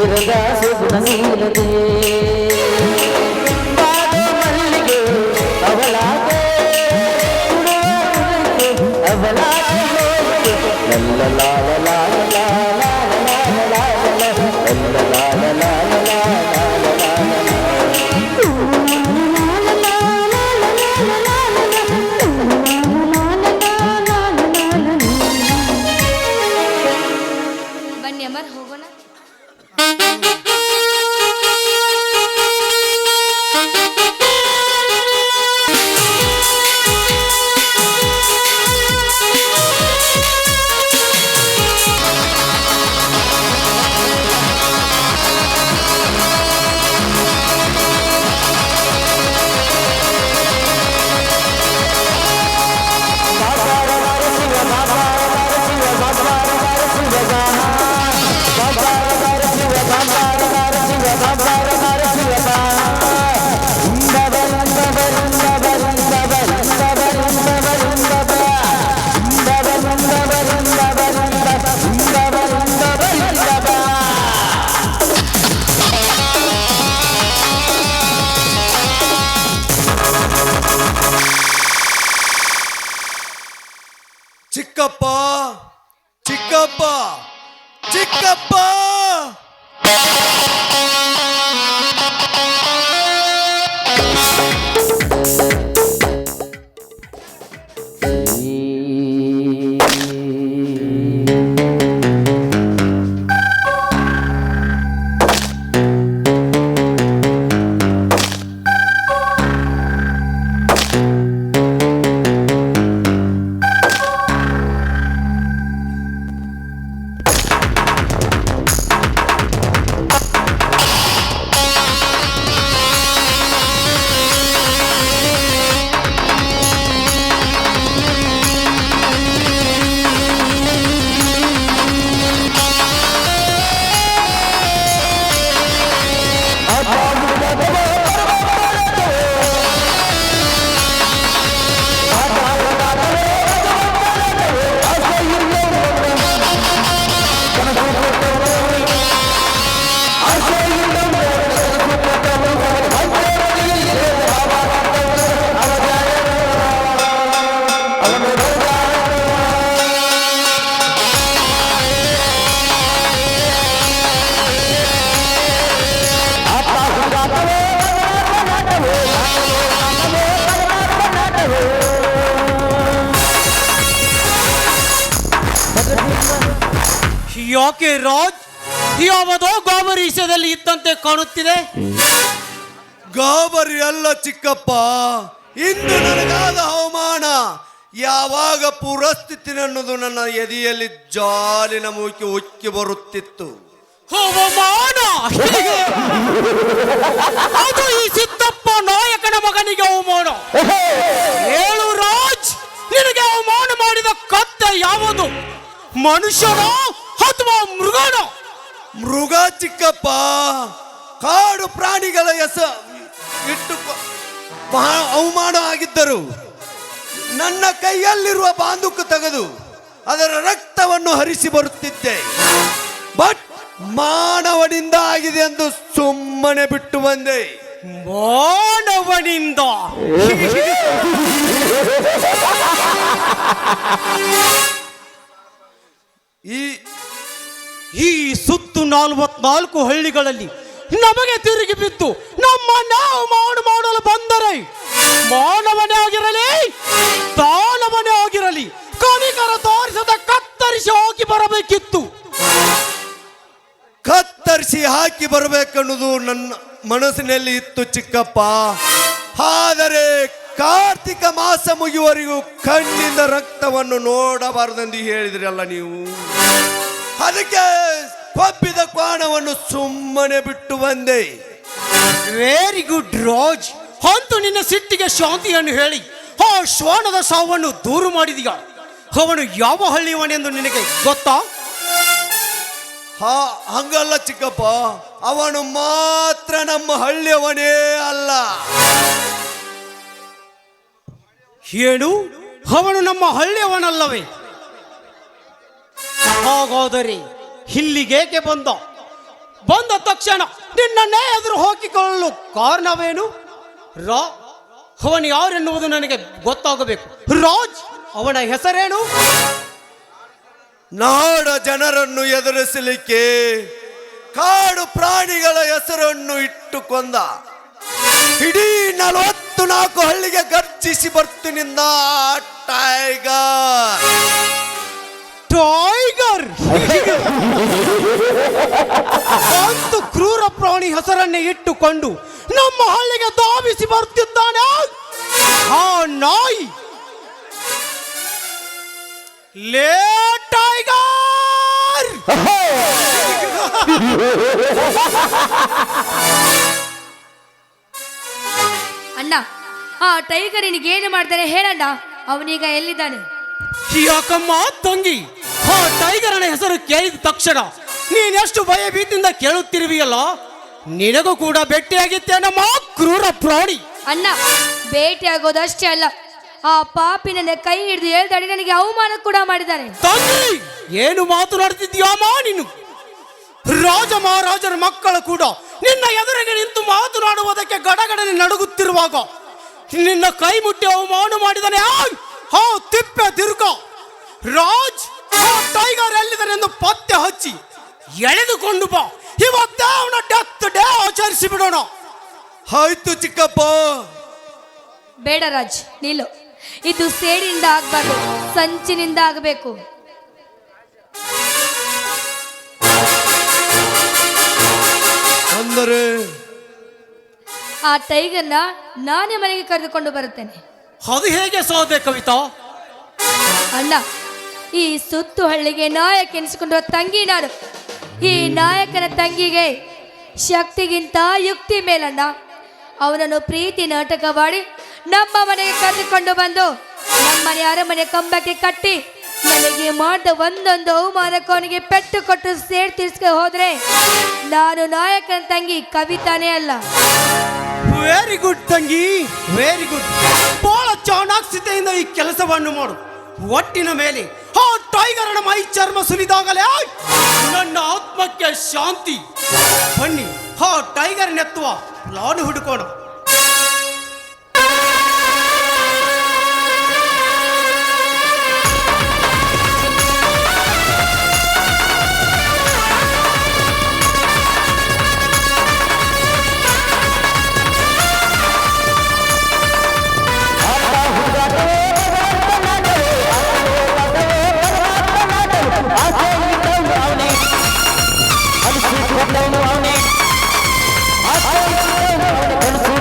[SPEAKER 3] ಇರದ ಸುಗುಣಶೀಲತೆ ಪಾದ ಮಲ್ಲಿಗೆ ಅವಳಾಗೆ ಅವಳಾಗೆ
[SPEAKER 2] ಬನ್ನಿ ಅಮರ್ ಹೋಗೋಣ.
[SPEAKER 8] ಚಿಕ್ಕಪ್ಪ ಚಿಕ್ಕಪ್ಪ ಚಿಕ್ಕಪ್ಪ
[SPEAKER 10] ಯಾಕೆ ರಾಜ್ ಯಾವುದೋ ಗಾಬರೀಸದಲ್ಲಿ ಇದ್ದಂತೆ ಕಾಣುತ್ತಿದೆ?
[SPEAKER 8] ಗಾಬರಿ ಅಲ್ಲ ಚಿಕ್ಕಪ್ಪ, ಇಂದು ನನಗಾದ ಅವಮಾನ ಯಾವಾಗ ಪುರಸ್ಥಿತಿ ಅನ್ನೋದು ನನ್ನ ಎದೆಯಲ್ಲಿ ಜಾಲಿನ ಮೂಕಿ ಉಕ್ಕಿ ಬರುತ್ತಿತ್ತು.
[SPEAKER 10] ಅವಮಾನ ಹೀಗೆ. ಅದು ಈ ಸಿದ್ದಪ್ಪ ನಾಯಕನ ಮಗನಿಗೆ ಅವಮಾನ. ಹೇಳು ರಾಜ್, ನಿನಗೆ ಅವಮಾನ ಮಾಡಿದ ಕತ್ತೆ ಯಾವುದು? ಮನುಷ್ಯನೋ ಅಥವಾ ಮೃಗನೋ?
[SPEAKER 8] ಮೃಗ ಚಿಕ್ಕಪ್ಪ. ಕಾಡು ಪ್ರಾಣಿಗಳ ಇಟ್ಟು ಅವಮಾನ ಆಗಿದ್ದರು. ನನ್ನ ಕೈಯಲ್ಲಿರುವ ಬಾಂದೂಕು ತೆಗೆದು ಅದರ ರಕ್ತವನ್ನು ಹರಿಸಿ ಬರುತ್ತಿದ್ದೆ. ಬಟ್ ಮಾನವನಿಂದ ಆಗಿದೆ ಎಂದು ಸುಮ್ಮನೆ ಬಿಟ್ಟು ಬಂದೆ.
[SPEAKER 10] ಮಾನವನಿಂದ? ಈ ಸುತ್ತು 44 ಹಳ್ಳಿಗಳಲ್ಲಿ ನಮಗೆ ತಿರುಗಿ ಬಿದ್ದು ನಮ್ಮನ್ನ ಅವಮಾನ ಮಾಡಲು ಬಂದರೆ ಮಾನವನೇ ಆಗಿರಲಿ ದಾನವನೇ ಆಗಿರಲಿ ಕನಿಕರ ತೋರಿಸದ ಕತ್ತರಿಸಿ ಹೋಗಿ ಬರಬೇಕಿತ್ತು.
[SPEAKER 8] ಕತ್ತರಿಸಿ ಹಾಕಿ ಬರಬೇಕನ್ನುವುದು ನನ್ನ ಮನಸ್ಸಿನಲ್ಲಿ ಇತ್ತು ಚಿಕ್ಕಪ್ಪ. ಆದರೆ ಕಾರ್ತಿಕ ಮಾಸ ಮುಗಿಯುವವರೆಗೂ ಕಣ್ಣಿಂದ ರಕ್ತವನ್ನು ನೋಡಬಾರದೆಂದು ಹೇಳಿದ್ರಲ್ಲ ನೀವು. ಅದಕ್ಕೆ ಕೊಬ್ಬಿದ ಕ್ವಾಣವನ್ನು ಸುಮ್ಮನೆ ಬಿಟ್ಟು ಬಂದೆ.
[SPEAKER 10] Very good rose. ಅಂತೂ ನಿನ್ನ ಸಿಟ್ಟಿಗೆ ಶಾಂತಿಯನ್ನು ಹೇಳಿ ಆ ಶ್ವಾನದ ಸಾವನ್ನು ದೂರು ಮಾಡಿದೀಯ. ಅವನು ಯಾವ ಹಳ್ಳಿಯವನೆಂದು ನಿನಗೆ ಗೊತ್ತಾ?
[SPEAKER 8] ಹಂಗಲ್ಲ ಚಿಕ್ಕಪ್ಪ, ಅವನು ಮಾತ್ರ ನಮ್ಮ ಹಳ್ಳಿಯವನೇ ಅಲ್ಲ.
[SPEAKER 10] ಏನು, ಅವನು ನಮ್ಮ ಹಳ್ಳಿಯವನಲ್ಲವೇ? ಹಾಗಾದರೆ ಇಲ್ಲಿಗೇಕೆ ಬಂದ ತಕ್ಷಣ ನಿನ್ನನ್ನೇ ಎದುರು ಹಾಕಿಕೊಳ್ಳಲು ಕಾರಣವೇನು? ಅವನು ಯಾರೆನ್ನುವುದು ನನಗೆ ಗೊತ್ತಾಗಬೇಕು. ರಾಜ್, ಅವನ ಹೆಸರೇನು?
[SPEAKER 8] ನಾಡ ಜನರನ್ನು ಎದುರಿಸಲಿಕ್ಕೆ ಕಾಡು ಪ್ರಾಣಿಗಳ ಹೆಸರನ್ನು ಇಟ್ಟುಕೊಂಡ ಇಡೀ 44 ಹಳ್ಳಿಗೆ ಗರ್ಜಿಸಿ ಬರ್ತಿನಿಂದ ಟೈಗರ್.
[SPEAKER 10] ಟೈಗರ್ ಒಂದು ಕ್ರೂರ ಪ್ರಾಣಿ ಹೆಸರನ್ನೇ ಇಟ್ಟುಕೊಂಡು ನಮ್ಮ ಹಳ್ಳಿಗೆ ಧಾವಿಸಿ ಬರ್ತಿದ್ದಾನೆ ಆ ನಾಯಿ. ಲೇ ಟೈಗರ್!
[SPEAKER 2] ಅಣ್ಣ, ಆ ಟೈಗರಿನಿಗೆ ಏನು ಮಾಡ್ತಾರೆ ಹೇಳಣ್ಣ. ಅವನೀಗ ಎಲ್ಲಿದ್ದಾನೆ?
[SPEAKER 10] ಯಾಕಮ್ಮ ತಂಗಿ, ಆ ಟೈಗರನ ಹೆಸರು ಕೇಳಿದ ತಕ್ಷಣ ನೀನೆಷ್ಟು ಭಯ ಭೀತಿಯಿಂದ ಕೇಳುತ್ತಿರುವಿಯಲ್ಲ. ನಿನಗೂ ಕೂಡ ಭೇಟಿಯಾಗಿತ್ತೇನಮ್ಮ ಕ್ರೂರ ಪ್ರಾಣಿ.
[SPEAKER 2] ಅಣ್ಣ, ಭೇಟಿ ಆಗೋದಷ್ಟೇ ಅಲ್ಲ, ಆ ಪಾಪಿ ನನ್ನ ಕೈ ಹಿಡಿದು ಹೇಳ್ದಾಡಿ ನನಗೆ ಅವಮಾನ ಕೂಡ ಮಾಡಿದ್ದಾನೆ.
[SPEAKER 10] ತಂಗಿ, ಏನು ಮಾತನಾಡ್ತಿದ್ಯಾಮ ನೀನು? ರಾಜ ಮಹಾರಾಜರ ಮಕ್ಕಳು ಕೂಡ ನಿನ್ನ ಎದುರಿಗೆ ನಿಂತು ಮಾತನಾಡುವುದಕ್ಕೆ ಗಡಗಡನೆ ನಡುಗುತ್ತಿರುವಾಗ ನಿನ್ನ ಕೈ ಮುಟ್ಟಿ ಅವಮಾನ ಮಾಡಿದಾನೆ ಹಾ ತಿಪ್ಪೆ ತಿರುಗ. ರಾಜ್, ಆ ಟೈಗರ್ ಎಲ್ಲಿದನೆಂದು ಪತ್ತೆ ಹಚ್ಚಿ ಎಳೆದುಕೊಂಡು ಬಾ. ಇವತ್ತೇ ಅವನ ಡೆತ್ ಡೇ ಆಚರಿಸಿ ಬಿಡೋಣ.
[SPEAKER 8] ಆಯ್ತು ಚಿಕ್ಕಪ್ಪ.
[SPEAKER 2] ಬೇಡ ರಾಜ್, ನಿಲ್ಲು. ಇದು ಸೇಡಿನಿಂದ ಆಗ್ಬಾರ್ದು, ಸಂಚಿನಿಂದ ಆಗಬೇಕು.
[SPEAKER 8] ಅಂದರೆ
[SPEAKER 2] ಆ ಟೈಗರ್ನ ನಾನೇ ಮನೆಗೆ ಕರೆದುಕೊಂಡು ಬರುತ್ತೇನೆ.
[SPEAKER 10] ಅದು ಹೇಗೆ ಸಾಧ್ಯ ಕವಿತಾ?
[SPEAKER 2] ಅಣ್ಣ, ಈ ಸುತ್ತು ಹಳ್ಳಿಗೆ ನಾಯಕ ಎನಿಸಿಕೊಂಡಿರುವ ತಂಗಿ ನಾನು. ಈ ನಾಯಕನ ತಂಗಿಗೆ ಶಕ್ತಿಗಿಂತ ಯುಕ್ತಿ ಮೇಲಣ್ಣ. ಅವನನ್ನು ಪ್ರೀತಿ ನಾಟಕವಾಡಿ ನಮ್ಮ ಮನೆಗೆ ಕರೆದುಕೊಂಡು ಬಂದು ನಮ್ಮನೆ ಅರಮನೆ ಕಂಬಕ್ಕೆ ಕಟ್ಟಿ ನನಗೆ ಮಾಡಿದ ಒಂದೊಂದು ಅವಮಾನಕ್ಕೂ ಅವನಿಗೆ ಪೆಟ್ಟು ಕೊಟ್ಟು ಸೇಡ್ ತೀರ್ಸ್ಕೊಂಡು ಹೋದ್ರೆ ನಾನು ನಾಯಕನ ತಂಗಿ ಕವಿತಾನೇ ಅಲ್ಲ.
[SPEAKER 10] ವೆರಿ ಗುಡ್ ತಂಗಿ, ವೆರಿ ಗುಡ್. ಬಹಳ ಚಾಣಾಕ್ಷತೆಯಿಂದ ಈ ಕೆಲಸವನ್ನು ಮಾಡು. ಒಟ್ಟಿನ ಮೇಲೆ ಆ ಟೈಗರ್ನ ಮೈ ಚರ್ಮ ಸುಲಿದಾಗಲೇ ನನ್ನ ಆತ್ಮಕ್ಕೆ ಶಾಂತಿ. ಬನ್ನಿ, ಆ ಟೈಗರ್ ನೆತ್ತುವ ಪ್ಲಾನ್ ಹುಡುಕೋಣ.
[SPEAKER 3] ಅವನೇ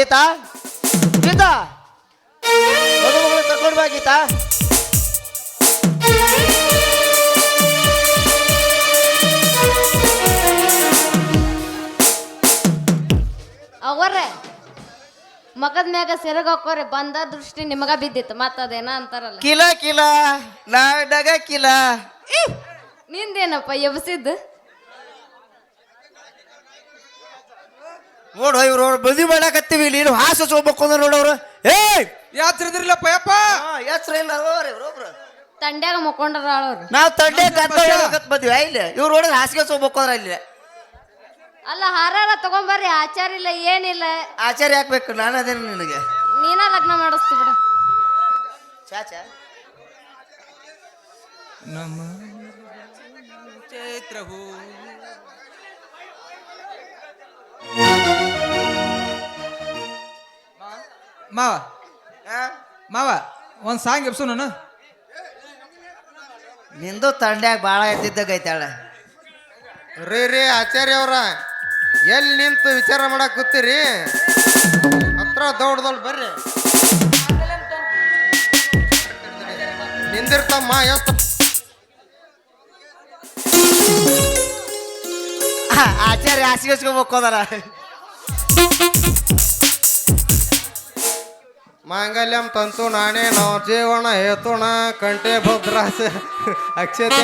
[SPEAKER 5] ಗೀತಾ ಗೀತಾ ಮದುಮಗಳು ಕರ್ಕೊಂಡು ಬಾ ಗೀತಾ.
[SPEAKER 2] ಅವರೇ ಮಗದ ಮ್ಯಾಗ ಸೆರಗ ಹಾಕೋರಿ ಬಂದ ದೃಷ್ಟಿ ನಿಮಗ ಬಿದ್ದಿತ್ತು ಮತ್ತದೇನ ಅಂತಾರಲ್ಲ.
[SPEAKER 5] ಕಿಲ ಕಿಲ ನಾಡಗ ಕಿಲ.
[SPEAKER 2] ನಿಂದೇನಪ್ಪ ಎಬ್ಸಿದ್ದು?
[SPEAKER 5] ನೋಡು ಇವ್ರು ಬದಿ ಮಾಡಕತ್ತೀವಿ ನೀನು ಹಾಸ ಹೋಗ್ಬೇಕು ನೋಡವ್ರು. ಏಯ್
[SPEAKER 1] ಯಾತ್ರಿದ್ರಿಲ್ಲಪ್ಪ ಯಪ್ಪ.
[SPEAKER 5] ಹೆಸ್ರು ಇಲ್ಲ ಇವ್ರೊಬ್ರು
[SPEAKER 2] ತಂಡ್ಯಾಗ ಮುಕ್ಕೊಂಡ್ರ ಆಳವ್ರು.
[SPEAKER 5] ನಾವು ತಂಡೆ ಕತ್ ಬಂದ್ವಿ ಇಲ್ಲಿ ಇವ್ರು ನೋಡಿದ್ರೆ ಹಾಸಿಗೆ ಹೋಗ್ಬೇಕು ಅಂದ್ರೆ ಇಲ್ಲಿ.
[SPEAKER 2] ಅಲ್ಲ ಹಾರಾರ ತಗೊಂಬರ್ರಿ, ಆಚಾರ ಇಲ್ಲ ಏನಿಲ್ಲ.
[SPEAKER 5] ಆಚಾರ್ಯ ಹಾಕ್ಬೇಕು ನಾನು ಅದೇನು ನಿನಗೆ.
[SPEAKER 2] ನೀನ ಲಗ್ನ ಮಾಡಿಸ್ತಿ ಬಿಡ.
[SPEAKER 5] ಚಾಚಾ
[SPEAKER 1] ನಮ್ಮ ಚೈತ್ರ ಹೂ ಮಾವ ಮಾವ ಒಂದ್ ಸಾಂಗ್ ಎಬ್ಸು ನಾನು.
[SPEAKER 5] ನಿಂದು ತಂಡ್ಯಾಗ ಭಾಳ ಎದ್ದಿದ್ದಾಗೈತಾಳ.
[SPEAKER 1] ರೀ ಆಚಾರ್ಯ ಅವ್ರ ಎಲ್ಲಿ ನಿಂತು ವಿಚಾರ ಮಾಡಕ್ ಕೂತೀರಿ? ಹತ್ರ ದೌಡ್ದೊಳ್ ಬರ್ರಿ. ನಿಂದಿರ್ತಮ್ಮ ಎಷ್ಟು
[SPEAKER 5] ಆಚಾರ್ಯ ಹಾಸಿಗೆ ಹಚ್ಕೋಬೇಕು ಅದಾರ.
[SPEAKER 1] ಮಾಂಗಲ್ಯಂ ತಂತು ನಾನೇ ನಾವು ಜೀವನ ಹೇತೋಣ ಕಂಠೆ ಭದ್ರಾಸ ಅಕ್ಷತೆ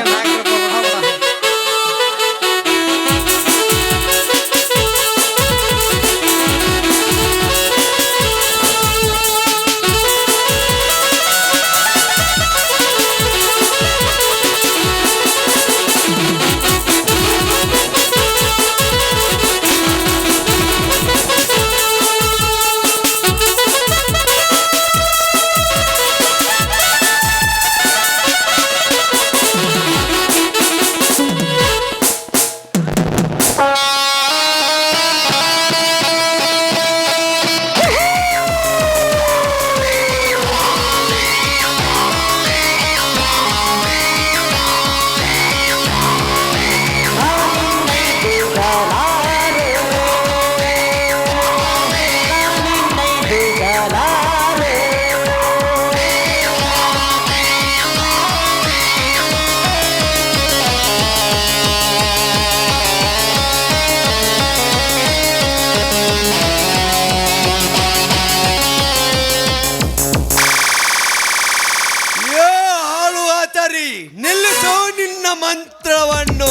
[SPEAKER 8] ನಿಲ್ಲಿಸೋ ನಿನ್ನ ಮಂತ್ರವನ್ನು.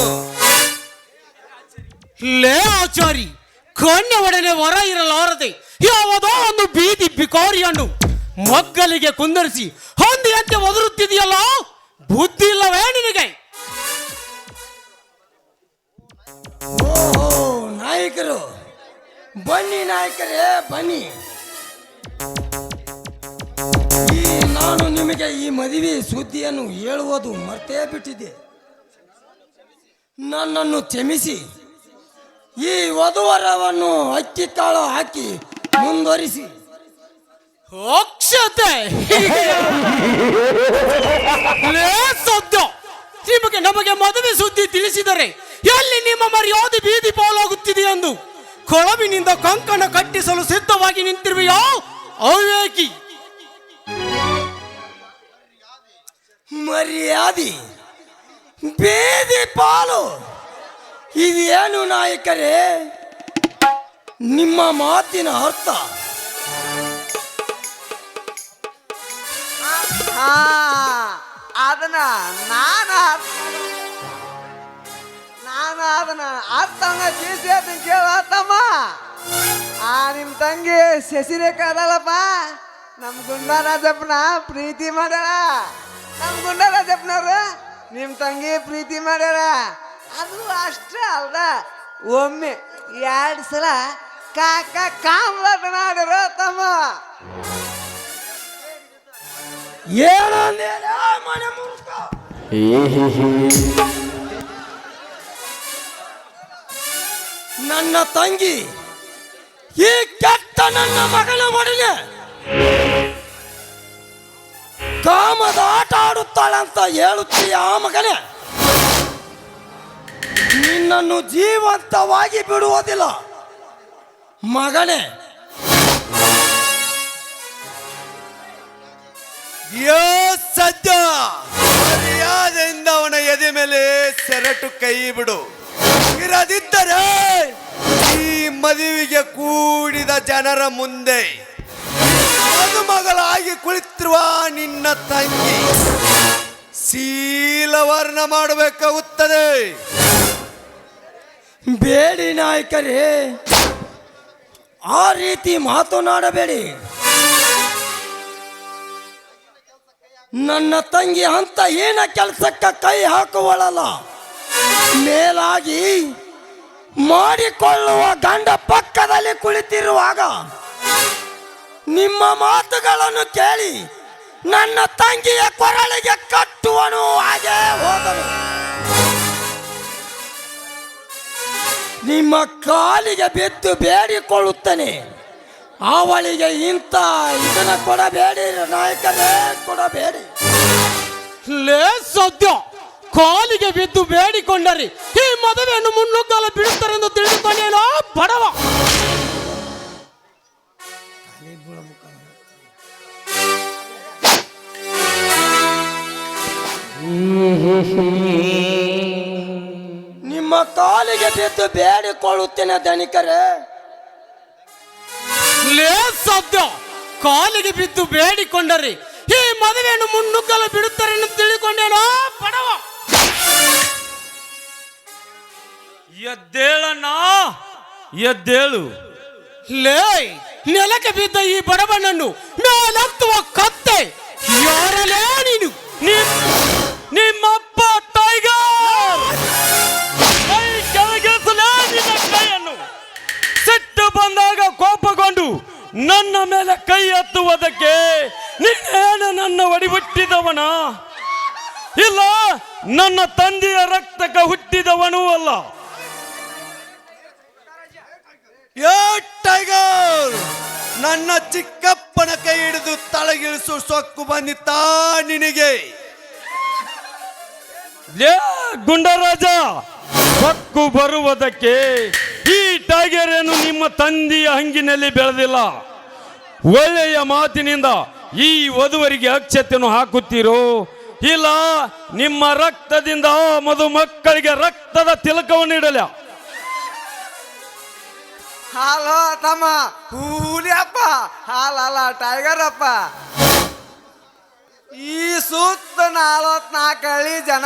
[SPEAKER 10] ಲೇ ಆಚಾರಿ, ಕಣ್ಣ ಒಡನೆ ಹೊರ ಇರಲಾರದೆ ಯಾವುದೋ ಒಂದು ಬೀದಿ ಬಿಕಾರಿಯನ್ನು ಮಗ್ಗಲಿಗೆ ಕುಂದರಿಸಿ ಹೊಂದಿಯಂತೆ ಒದರುತ್ತಿದೆಯಲ್ಲ, ಬುದ್ಧಿ ಇಲ್ಲವೇ ನಿನಗೆ?
[SPEAKER 11] ನಾಯಕರು ಬನ್ನಿ, ನಾಯಕರೇ ಬನ್ನಿ. ನಾನು ನಿಮಗೆ ಈ ಮದುವೆ ಸುದ್ದಿಯನ್ನು ಹೇಳುವುದು ಮರ್ತೇ ಬಿಟ್ಟಿದ್ದೆ. ನನ್ನನ್ನು ಕ್ಷಮಿಸಿ. ಈ ವಧುವರವನ್ನು ಅಕ್ಕಿ ಕಾಳು ಹಾಕಿ ಮುಂದುವರಿಸಿ.
[SPEAKER 10] ಅಕ್ಷತೆ ಸದ್ಯ ನಿಮಗೆ ನಮಗೆ ಮದುವೆ ಸುದ್ದಿ ತಿಳಿಸಿದರೆ ಎಲ್ಲಿ ನಿಮ್ಮ ಮರ್ಯಾದೆ ಬೀದಿ ಪಾಲಾಗುತ್ತಿದೆ ಎಂದು ಕೊಳವಿನಿಂದ ಕಂಕಣ ಕಟ್ಟಿಸಲು ಸಿದ್ಧವಾಗಿ ನಿಂತಿರುವೆಯೋ ಅವಿವೇಕಿ.
[SPEAKER 11] ಮರ್ಯಾದೆ ಬೀದಿ ಪಾಲು ಇದೇನು ನಾಯಕರೇ ನಿಮ್ಮ ಮಾತಿನ ಅರ್ಥ?
[SPEAKER 5] ಅದನ್ನ ನಾನು ಅದನ್ನ ಅರ್ಥನ ತಿಳಿಸಿ ಅದನ್ನ ಕೇಳತ್ತಮ್ಮ. ನಿಮ್ ತಂಗಿ ಶಶಿರೇಖಾ ಅದಲ್ಲಪ್ಪ, ನಮ್ ಗುಂಡರಾಜಪ್ಪನ ಪ್ರೀತಿ ಮಾಡ್ಯಾರ. ನಮ್ ಗುಂಡರಾಜಪ್ಪನವ್ರು ನಿಮ್ ತಂಗಿ ಪ್ರೀತಿ ಮಾಡ್ಯಾರ. ಅದು ಅಷ್ಟೇ ಅಲ್ದ, ಒಮ್ಮೆ 2 ಸಲ ಕಾಕ ಕಾಮ್ಲಾಟನ ಆಡ್ಯಾರ ತಮ್ಮ.
[SPEAKER 11] ನನ್ನ ತಂಗಿ ಈ ಕೆಟ್ಟ ನನ್ನ ಮಗನ ಒಡನೆ ಕಾಮದ ಆಟ ಆಡುತ್ತಾಳಂತ ಹೇಳುತ್ತೀಯ ಮಗನೇ? ನಿನ್ನನ್ನು ಜೀವಂತವಾಗಿ ಬಿಡುವುದಿಲ್ಲ ಮಗನೇ.
[SPEAKER 8] ಯೋ ಸದ್ಯ ಮರ್ಯಾದೆಯಿಂದ ಅವನ ಎದೆ ಮೇಲೆ ಸೆರಟು ಕೈ ಬಿಡು. ಇರದಿದ್ದರೆ ಈ ಮದುವೆಗೆ ಕೂಡಿದ ಜನರ ಮುಂದೆ ಮದುಮಗಳಾಗಿ ಕುಳಿತಿರುವ ನಿನ್ನ ತಂಗಿ ಶೀಲವರ್ಣ ಮಾಡಬೇಕಾಗುತ್ತದೆ.
[SPEAKER 11] ಬೇಡಿ ನಾಯಕರೇ, ಆ ರೀತಿ ಮಾತನಾಡಬೇಡಿ. ನನ್ನ ತಂಗಿ ಅಂತ ಏನ ಕೆಲಸಕ್ಕೆ ಕೈ ಹಾಕುವಳಲ್ಲ. ಮೇಲಾಗಿ ಮಾಡಿಕೊಳ್ಳುವ ಗಂಡ ಪಕ್ಕದಲ್ಲಿ ಕುಳಿತಿರುವಾಗ ನಿಮ್ಮ ಮಾತುಗಳನ್ನು ಕೇಳಿ ನನ್ನ ತಂಗಿಯ ಕೊರಳಿಗೆ ಕಟ್ಟುವನು ಹಾಗೆ ಹೋದನು. ನಿಮ್ಮ ಕಾಲಿಗೆ ಬಿದ್ದು ಬೇಡಿಕೊಳ್ಳುತ್ತಾನೆ. ಅವಳಿಗೆ ಇಂಥ ಇದನ್ನ ಕೊಡಬೇಡಿ ನಾಯಕರೇ, ಕೊಡಬೇಡಿ.
[SPEAKER 10] ಲೇ ಸದ್ಯ ಕಾಲಿಗೆ ಬಿದ್ದು ಬೇಡಿಕೊಂಡರಿ ಈ ಮದುವೆಯನ್ನು ಮುನ್ನುಗ್ಗಲ ಬಿಡುತ್ತಾರೆಂದು ತಿಳಿದುಕೊಂಡೇನೋ ಬಡವ.
[SPEAKER 11] ನಿಮ್ಮ ಕಾಲಿಗೆ ಬಿದ್ದು ಬೇಡಿಕೊಳ್ಳುತ್ತೇನೆ ಧನಿಕರೇ.
[SPEAKER 10] ಲೇ ಸದ್ಯ ಕಾಲಿಗೆ ಬಿದ್ದು ಬೇಡಿಕೊಂಡರಿ ಈ ಮದುವೆಯನ್ನು ಮುನ್ನುಗ್ಗಲು ಬಿಡುತ್ತಾರೆ ಎಂದು ತಿಳಿದುಕೊಂಡೇನೋ ಬಡವ.
[SPEAKER 9] ಎದ್ದೇಳಣ್ಣ, ಎದ್ದೇಳು.
[SPEAKER 10] ಲೇ ನೆಲಕ್ಕೆ ಬಿದ್ದ ಈ ಬಡವನನ್ನು ಮೇಲೆತ್ತುವ ಕತ್ತೆ ಯಾರಲೇ ನೀನು?
[SPEAKER 9] ನಿಮ್ಮಪ್ಪ ಟೈಗರ್ ಕೈ ಕೆಳಗಿಳಿಸಲೇ ನಿನ್ನ ಕೈಯನ್ನು. ಸಿಟ್ಟು ಬಂದಾಗ ಕೋಪಗೊಂಡು ನನ್ನ ಮೇಲೆ ಕೈ ಎತ್ತುವುದಕ್ಕೆ ನೀನೇನು ನನ್ನ ಒಡಿಬಿಟ್ಟಿದವನ? ಇಲ್ಲ, ನನ್ನ ತಂದೆಯ ರಕ್ತಕ್ಕೆ ಹುಟ್ಟಿದವನೂ ಅಲ್ಲ.
[SPEAKER 8] ಯೋ ಟೈಗರ್, ನನ್ನ ಚಿಕ್ಕಪ್ಪನ ಕೈ ಹಿಡಿದು ತಳಗಿಳಿಸು ಸೊಕ್ಕು ಬಂದಿತ್ತ ನಿನಗೆ?
[SPEAKER 9] ಲೇ ಗುಂಡರಾಜ, ಸೊಕ್ಕು ಬರುವುದಕ್ಕೆ ಈ ಟೈಗರ್ ಏನು ನಿಮ್ಮ ತಂದೆಯ ಹಂಗಿನಲ್ಲಿ ಬೆಳೆದಿಲ್ಲ. ಒಳ್ಳೆಯ ಮಾತಿನಿಂದ ಈ ವಧುವರಿಗೆ ಅಕ್ಷತೆಯನ್ನು ಹಾಕುತ್ತೀರೋ, ಇಲ್ಲ ನಿಮ್ಮ ರಕ್ತದಿಂದ ಮಧುಮಕ್ಕಳಿಗೆ ರಕ್ತದ ತಿಲಕವನ್ನು ಇಡಲ?
[SPEAKER 1] ಹಲೋ ತಮ್ಮ, ಹೂಲಿಯಪ್ಪ, ಹಾಲಲ್ಲ ಟೈಗರ್ ಅಪ್ಪ. ಈ ಸುತ್ತ 44 ಹಳ್ಳಿ ಜನ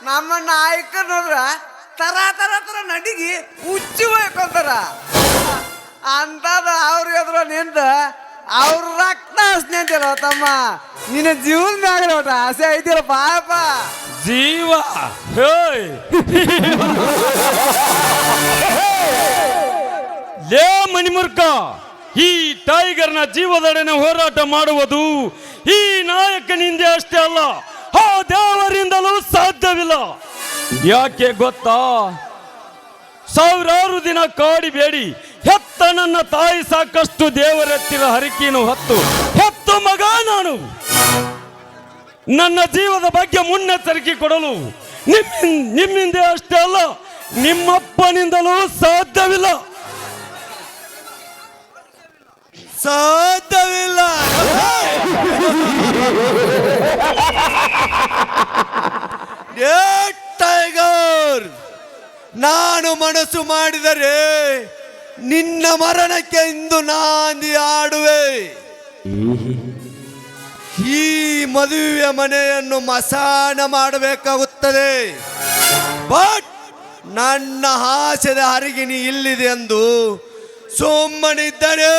[SPEAKER 1] ನಮ್ಮ ನಾಯಕ ನೋಡ್ರ ತರ ತರ ತರ ನಡಿಗಿ ಹುಚ್ಚಿ ಹೋಯ್ಕೊಂತಾರ. ಅಂತದ ಅವ್ರ ಎದುರು ನಿಂತ ಅವ್ರ ರಕ್ತ ಹಸ್ನೆ ಅಂತೀರ ತಮ್ಮ. ನಿನ್ನ ಜೀವನ ಮ್ಯಾಗ ಒಟ್ಟ ಆಸೆ ಐತಿರ ಪಾಪ.
[SPEAKER 9] ಜೀವ ಹೇಯ್ ಲೇ ಮಣಿಮುರ್ಕ, ಈ ಟೈಗರ್ನ ಜೀವದೊಡನೆ ಹೋರಾಟ ಮಾಡುವುದು ಈ ನಾಯಕನಿಂದ ಅಷ್ಟೇ ಅಲ್ಲ, ಆ ದೇವರಿಂದಲೂ ಸಾಧ್ಯವಿಲ್ಲ. ಯಾಕೆ ಗೊತ್ತಾ? ಸಾವಿರಾರು ದಿನ ಕಾಡಿ ಬೇಡಿ ಹೆತ್ತ ನನ್ನ ತಾಯಿ ಸಾಕಷ್ಟು ದೇವರೆತ್ತಿರ ಹರಿಕೆಯನ್ನು ಹೆತ್ತು ಮಗ ನಾನು. ನನ್ನ ಜೀವದ ಬಗ್ಗೆ ಮುನ್ನೆಚ್ಚರಿಕೆ ಕೊಡಲು ನಿಮ್ಮಿಂದ ಅಷ್ಟೇ ಅಲ್ಲ, ನಿಮ್ಮಪ್ಪನಿಂದಲೂ ಸಾಧ್ಯವಿಲ್ಲ.
[SPEAKER 8] ಸಾಧ್ಯವಿಲ್ಲ. ಟೈಗರ್, ನಾನು ಮನಸ್ಸು ಮಾಡಿದರೆ ನಿನ್ನ ಮರಣಕ್ಕೆ ಇಂದು ನಾಂದಿ ಆಡುವೆ. ಈ ಮದುವೆಯ ಮನೆಯನ್ನು ಮಸಾಣ ಮಾಡಬೇಕಾಗುತ್ತದೆ. ಬಟ್ ನನ್ನ ಹಾಸ್ಯದ ಹರಿಗಿನಿ ಇಲ್ಲಿದೆ ಎಂದು ಸುಮ್ಮನಿದ್ದಾನೆ.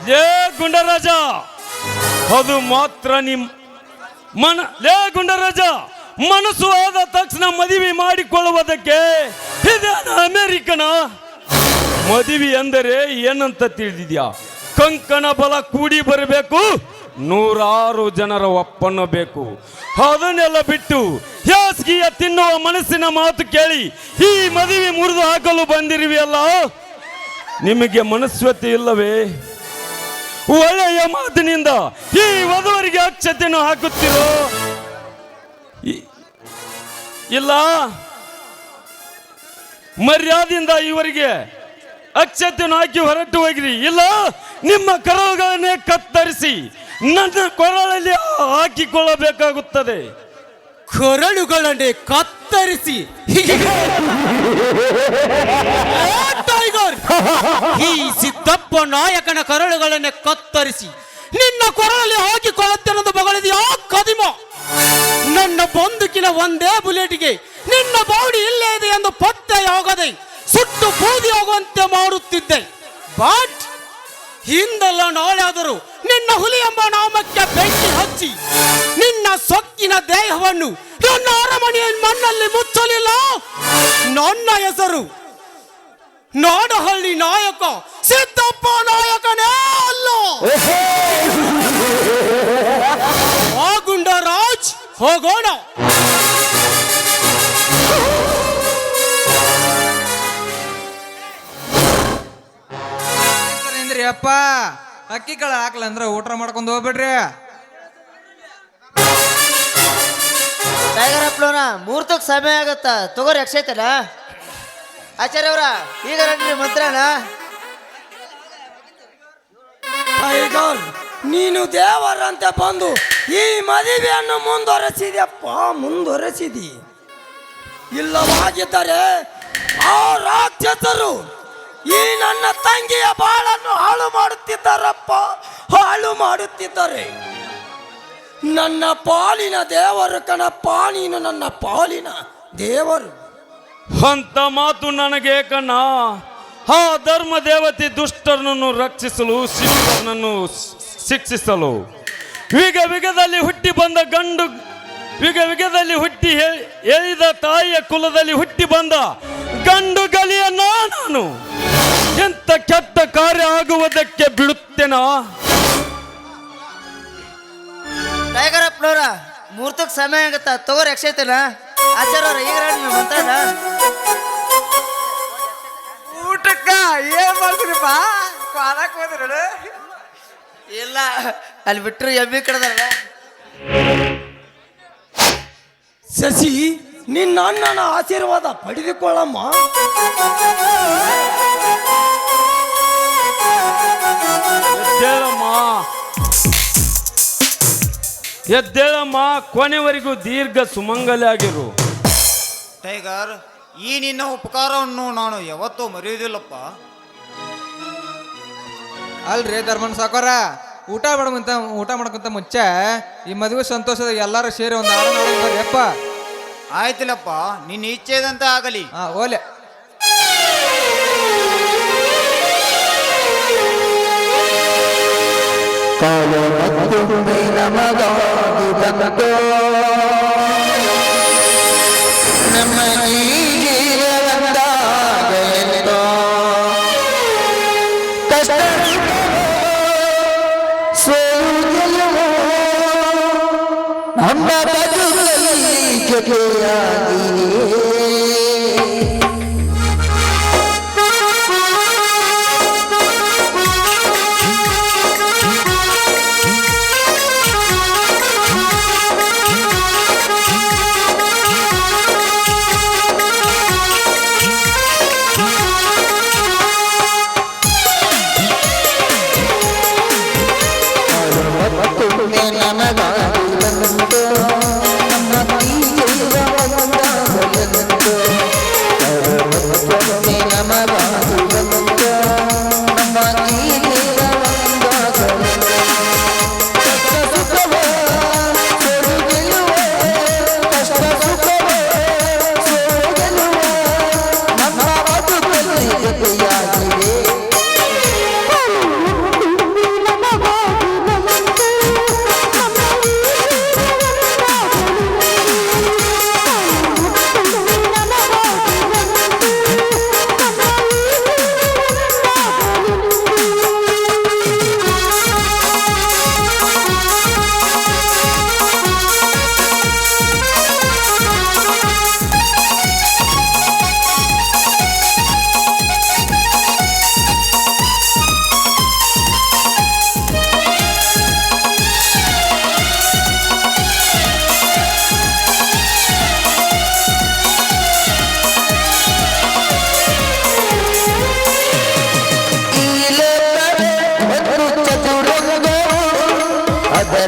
[SPEAKER 9] ಲೇ ಗುಂಡರಾಜ, ಅದು ಮಾತ್ರ ಲೇ ಗುಂಡರಾಜ, ಮನಸ್ಸು ಆದ ತಕ್ಷಣ ಮದುವೆ ಮಾಡಿಕೊಳ್ಳುವುದಕ್ಕೆ ಇದೇನು ಅಮೆರಿಕನ? ಮದುವೆ ಅಂದರೆ ಏನಂತ ತಿಳಿದಿದ್ಯಾ? ಕಂಕಣ ಬಲ ಕೂಡಿ ಬರಬೇಕು, 106 ಜನರ ಒಪ್ಪನ್ನ ಬೇಕು. ಅದನ್ನೆಲ್ಲ ಬಿಟ್ಟು ಹಾಸಿಗೆಯ ತಿನ್ನುವ ಮನಸ್ಸಿನ ಮಾತು ಕೇಳಿ ಈ ಮದುವೆ ಮುರಿದು ಹಾಕಲು ಬಂದಿರುವೆಯಲ್ಲ, ನಿಮಗೆ ಮನಸ್ವತಿ ಇಲ್ಲವೇ? ಒಳ್ಳೆಯ ಮಾತಿನಿಂದ ಈ ವಧುವರಿಗೆ ಅಕ್ಷತೆಯನ್ನು ಹಾಕುತ್ತೀರೋ? ಇಲ್ಲ, ಮರ್ಯಾದೆಯಿಂದ ಇವರಿಗೆ ಅಕ್ಷತೆಯನ್ನು ಹಾಕಿ ಹೊರಟು ಹೋಗಿರಿ. ಇಲ್ಲ, ನಿಮ್ಮ ಕರಳುಗಳನ್ನೇ ಕತ್ತರಿಸಿ ನನ್ನ ಕೊರಳಲ್ಲಿ ಹಾಕಿಕೊಳ್ಳಬೇಕಾಗುತ್ತದೆ.
[SPEAKER 10] ಕೊರಳುಗಳನ್ನೇ ಕತ್ತರಿಸಿ ಟೈಗರ್, ಈ ಸಿದ್ದಪ್ಪ ನಾಯಕನ ಕೊರಳುಗಳನ್ನೇ ಕತ್ತರಿಸಿ ನಿನ್ನ ಕೊರಳಲ್ಲಿ ಹಾಕಿಕೊಳ್ಳುತ್ತಿರೋದು ಬಗಳಿದೆಯಾ ಕದಿಮ? ನನ್ನ ಬಂದುಕಿನ ಒಂದೇ ಬುಲೆಟ್ಗೆ ನಿನ್ನ ಬಾಡಿ ಇಲ್ಲೇ ಇದೆ ಎಂದು ಪತ್ತೆಯಾಗದೆ ಸುಟ್ಟು ಬೂದಿ ಹೋಗುವಂತೆ ಮಾಡುತ್ತಿದ್ದೆ. ಬಟ್ ಹಿಂದಲ್ಲ ನಾಳೆ ಆದರೂ ನಿನ್ನ ಹುಲಿ ಎಂಬ ನಾಮಕ್ಕೆ ಬೆಂಕಿ ಹಚ್ಚಿ ನಿನ್ನ ಸೊಕ್ಕಿನ ದೇಹವನ್ನು ನನ್ನ ಅರಮನೆಯ ಮಣ್ಣಲ್ಲಿ ಮುಚ್ಚಲಿಲ್ಲ. ನನ್ನ ಹೆಸರು ನಾಡಹಳ್ಳಿ ನಾಯಕ ಸಿದ್ದಪ್ಪ ನಾಯಕನೇ ಅಲ್ಲ. ಆ ಗುಂಡರಾಜ್, ಹೋಗೋಣ.
[SPEAKER 1] ಅಪ್ಪ ಅಕ್ಕಿ ಕಾಳು ಹಾಕ್ಲಂದ್ರ ಊಟ ಮಾಡ್ಕೊಂಡು ಹೋಗ್ಬಿಡ್ರಿ.
[SPEAKER 5] ಟೈಗರ್ ಅಪ್ಲೋನ ಮುಹೂರ್ತಕ್ಕೆ ಸಮಯ ಆಗತ್ತ, ತಗೋರಿ ಅಕ್ಷಯ್ತಲ್ಲ ಆಚಾರ್ಯ ಅವ್ರ. ಈಗ ರಂಡ್ರಿ ಮಂತ್ರನ.
[SPEAKER 11] ಟೈಗರ್, ನೀನು ದೇವರಂತೆ ಬಂದು ಈ ಮದುವೆಯನ್ನು ಮುಂದುವರೆಸಿದಿ. ಇಲ್ಲವಾಗಿದ್ದರೆ ಆ ರಾಕ್ಷಸರು ಈ ನನ್ನ ತಂಗಿಯ ಬಾಳನ್ನು ಹಾಳು ಮಾಡುತ್ತಿದ್ದಾರೆ. ನನ್ನ ಪಾಲಿನ ದೇವರು ಕಣಪ್ಪ, ನೀನು ನನ್ನ ಪಾಲಿನ ದೇವರು.
[SPEAKER 9] ಅಂತ ಮಾತು ನನಗೆ ಕಣ್ಣ. ಆ ಧರ್ಮ ದೇವತೆ ದುಷ್ಟರನ್ನು ರಕ್ಷಿಸಲು, ಶಿಷ್ಟರನ್ನು ಶಿಕ್ಷಿಸಲು ವಿಗದಲ್ಲಿ ಹುಟ್ಟಿ ಬಂದ ಗಂಡು, ವಿಗದಲ್ಲಿ ಹುಟ್ಟಿ ಎಳಿದ ತಾಯಿಯ ಕುಲದಲ್ಲಿ ಹುಟ್ಟಿ ಬಂದ ಗಂಡು ಗಲಿಯ ನಾನು ಎಂತ ಕೆಟ್ಟ ಕಾರ್ಯ ಆಗುವುದಕ್ಕೆ ಬಿಡುತ್ತೇನಾ?
[SPEAKER 5] ಟೈಗರ್ ಅಪ್ಲೋರ ಮುಹೂರ್ತಕ್ಕೆ ಸಮಯ ಆಗತ್ತ, ತಗೋರಿ ಅಕ್ಷಯ್ತಲ್ಲ ಆಚಾರ್ಯ ಅವ್ರ. ಈಗ ರಂಡ್ರಿ ಮಂತ್ರನ.
[SPEAKER 1] ಊಟಕ್ಕ ಏನ್ ಮಾಡ್ತೀರಿಪ್ಪ? ಕಾಲಕ್ಕೆ ಹೋದ್ರಲ್ಲ.
[SPEAKER 5] ಇಲ್ಲ, ಅಲ್ಲಿ ಬಿಟ್ಟರು ಎಮ್ಮಿ ಕಡದಲ್ಲ.
[SPEAKER 11] ಶಶಿ, ನಿನ್ನ ಅಣ್ಣನ ಆಶೀರ್ವಾದ ಪಡೆದುಕೊಳ್ಳಮ್ಮ.
[SPEAKER 9] ಎದ್ದೇಳಮ್ಮ, ಕೊನೆವರೆಗೂ ದೀರ್ಘ ಸುಮಂಗಲಿ ಆಗಿರು.
[SPEAKER 1] ಟೈಗರ್, ಈ ನಿನ್ನ ಉಪಕಾರವನ್ನು ನಾನು ಯಾವತ್ತೂ ಮರೆಯುವುದಿಲ್ಲಪ್ಪ. ಅಲ್ರಿ ಧರ್ಮನ್ ಸಾಕೋರ, ಊಟ ಮಾಡ್ಕೊಂತ ಮುಂಚೆ ಈ ಮದುವೆ ಸಂತೋಷದ ಎಲ್ಲರೂ ಸೇರಿ ಒಂದು ಬರ್ರಿಯಪ್ಪ. ಆಯ್ತಿಲ್ಲಪ್ಪ, ನಿನ್ನ ಇಚ್ಛೆದಂತ ಆಗಲಿ. ಓಲೆ.
[SPEAKER 3] ನಮ್ಮ ಈ ಜೀವನದಾಗಲೆಂದೋ ಕಷ್ಟ ಸೋಲುವುದಿಲ್ಲವೋ ನಮ್ಮ ಬದುಕಲ್ಲಿ ಜೊತೆಯಾಗಿಯೇ. ನಮಗಾಗಿ ಬಂತು ನಮ್ಮ ಈ ಜೀವನದಾಗಲೆಂದೋ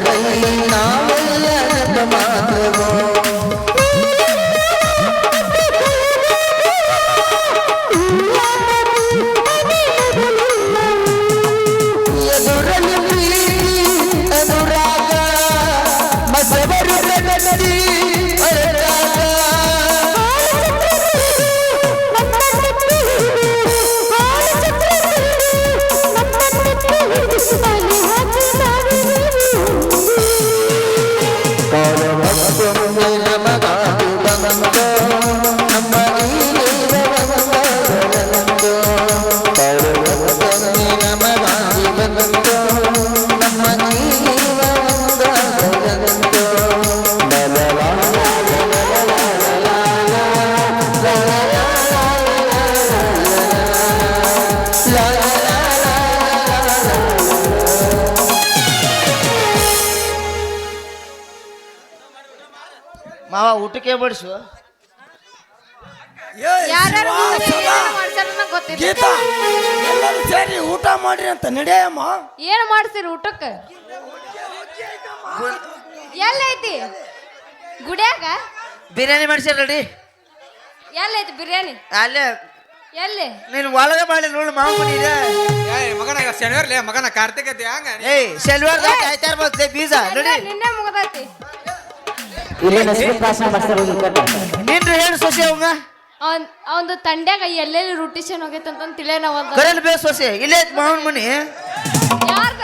[SPEAKER 3] ಕೈಯಲ್ಲಿ ನಾವೆಲ್ಲ ಮಾತ್ರವೋ ಎದುರಲ್ಲಿ ಪ್ರೀತಿ ಎದುರಾಗ ಮಸವರು ಪ್ರಗತಿ ಹೊರಟಾಗ
[SPEAKER 5] ಮಾವ ಊಟಕ್ಕೆ ಬಡಿಸು.
[SPEAKER 2] ಯಾರ್ಯಾರು ಏನೇನು ಮಾಡ್ಸ್ಯಾರ ನಂಗ್ ಗೊತ್ತಿಲ್ಲ.
[SPEAKER 11] ಗೀತಾ ಎಲ್ಲರೂ ಸೇರಿ ಊಟ ಮಾಡ್ರಿ ಅಂತ ನಡೆಯಮ್ಮ.
[SPEAKER 2] ಏನು ಮಾಡ್ತೀರಿ ಊಟಕ್ಕೆ? ಎಲ್ಲೈತಿ ಗುಡ್ಯಾಗ?
[SPEAKER 5] ಬಿರಿಯಾನಿ ಮಾಡ್ಸ್ಯಾರ ರೆಡಿ.
[SPEAKER 2] ಎಲ್ಲೈತಿ ಬಿರಿಯಾನಿ?
[SPEAKER 5] ಅಲ್ಲೇ
[SPEAKER 2] ಎಲ್ಲಿ?
[SPEAKER 5] ನೀನು ಒಳಗೆ ಮಾಡಿ ನೋಡಿ ಮಾವು ಮಾಡಿದೆ.
[SPEAKER 1] ಮಗನ ಶನಿವಾರ್ಲೆ ಮಗನ ಕಾರ್ತಿಕ ಹಂಗ
[SPEAKER 5] ಏಯ್ ಶನಿವಾರ ಆಯ್ತಾ ಇರ್ಬೋದ್ಲೆ ಬೀಜ ನೋಡಿ.
[SPEAKER 2] ನಿನ್ನೆ ಮುಗ್ದೈತಿ.
[SPEAKER 3] ಇಲ್ಲಿ ನಸೀಬ್ ಭಾಷಣ ಮಾಡ್ತಾರೆ
[SPEAKER 5] ನಿನ್ರಿ ಹೇಳು ಸೊಸೆ ಅವಂಗ
[SPEAKER 2] ಅವಂದು ತಂಡ್ಯಾಗ ಎಲ್ಲೆಲ್ಲಿ ರೊಟೇಷನ್ ಹೋಗೈತಂತ ತಿಳಿಯ ನಾವ್
[SPEAKER 5] ಕರೆಯಲ್ಲಿ ಬೇ ಸೊಸೆ ಇಲ್ಲೇ ಮಾವನ ಮನಿ
[SPEAKER 2] ಯಾರ್ದ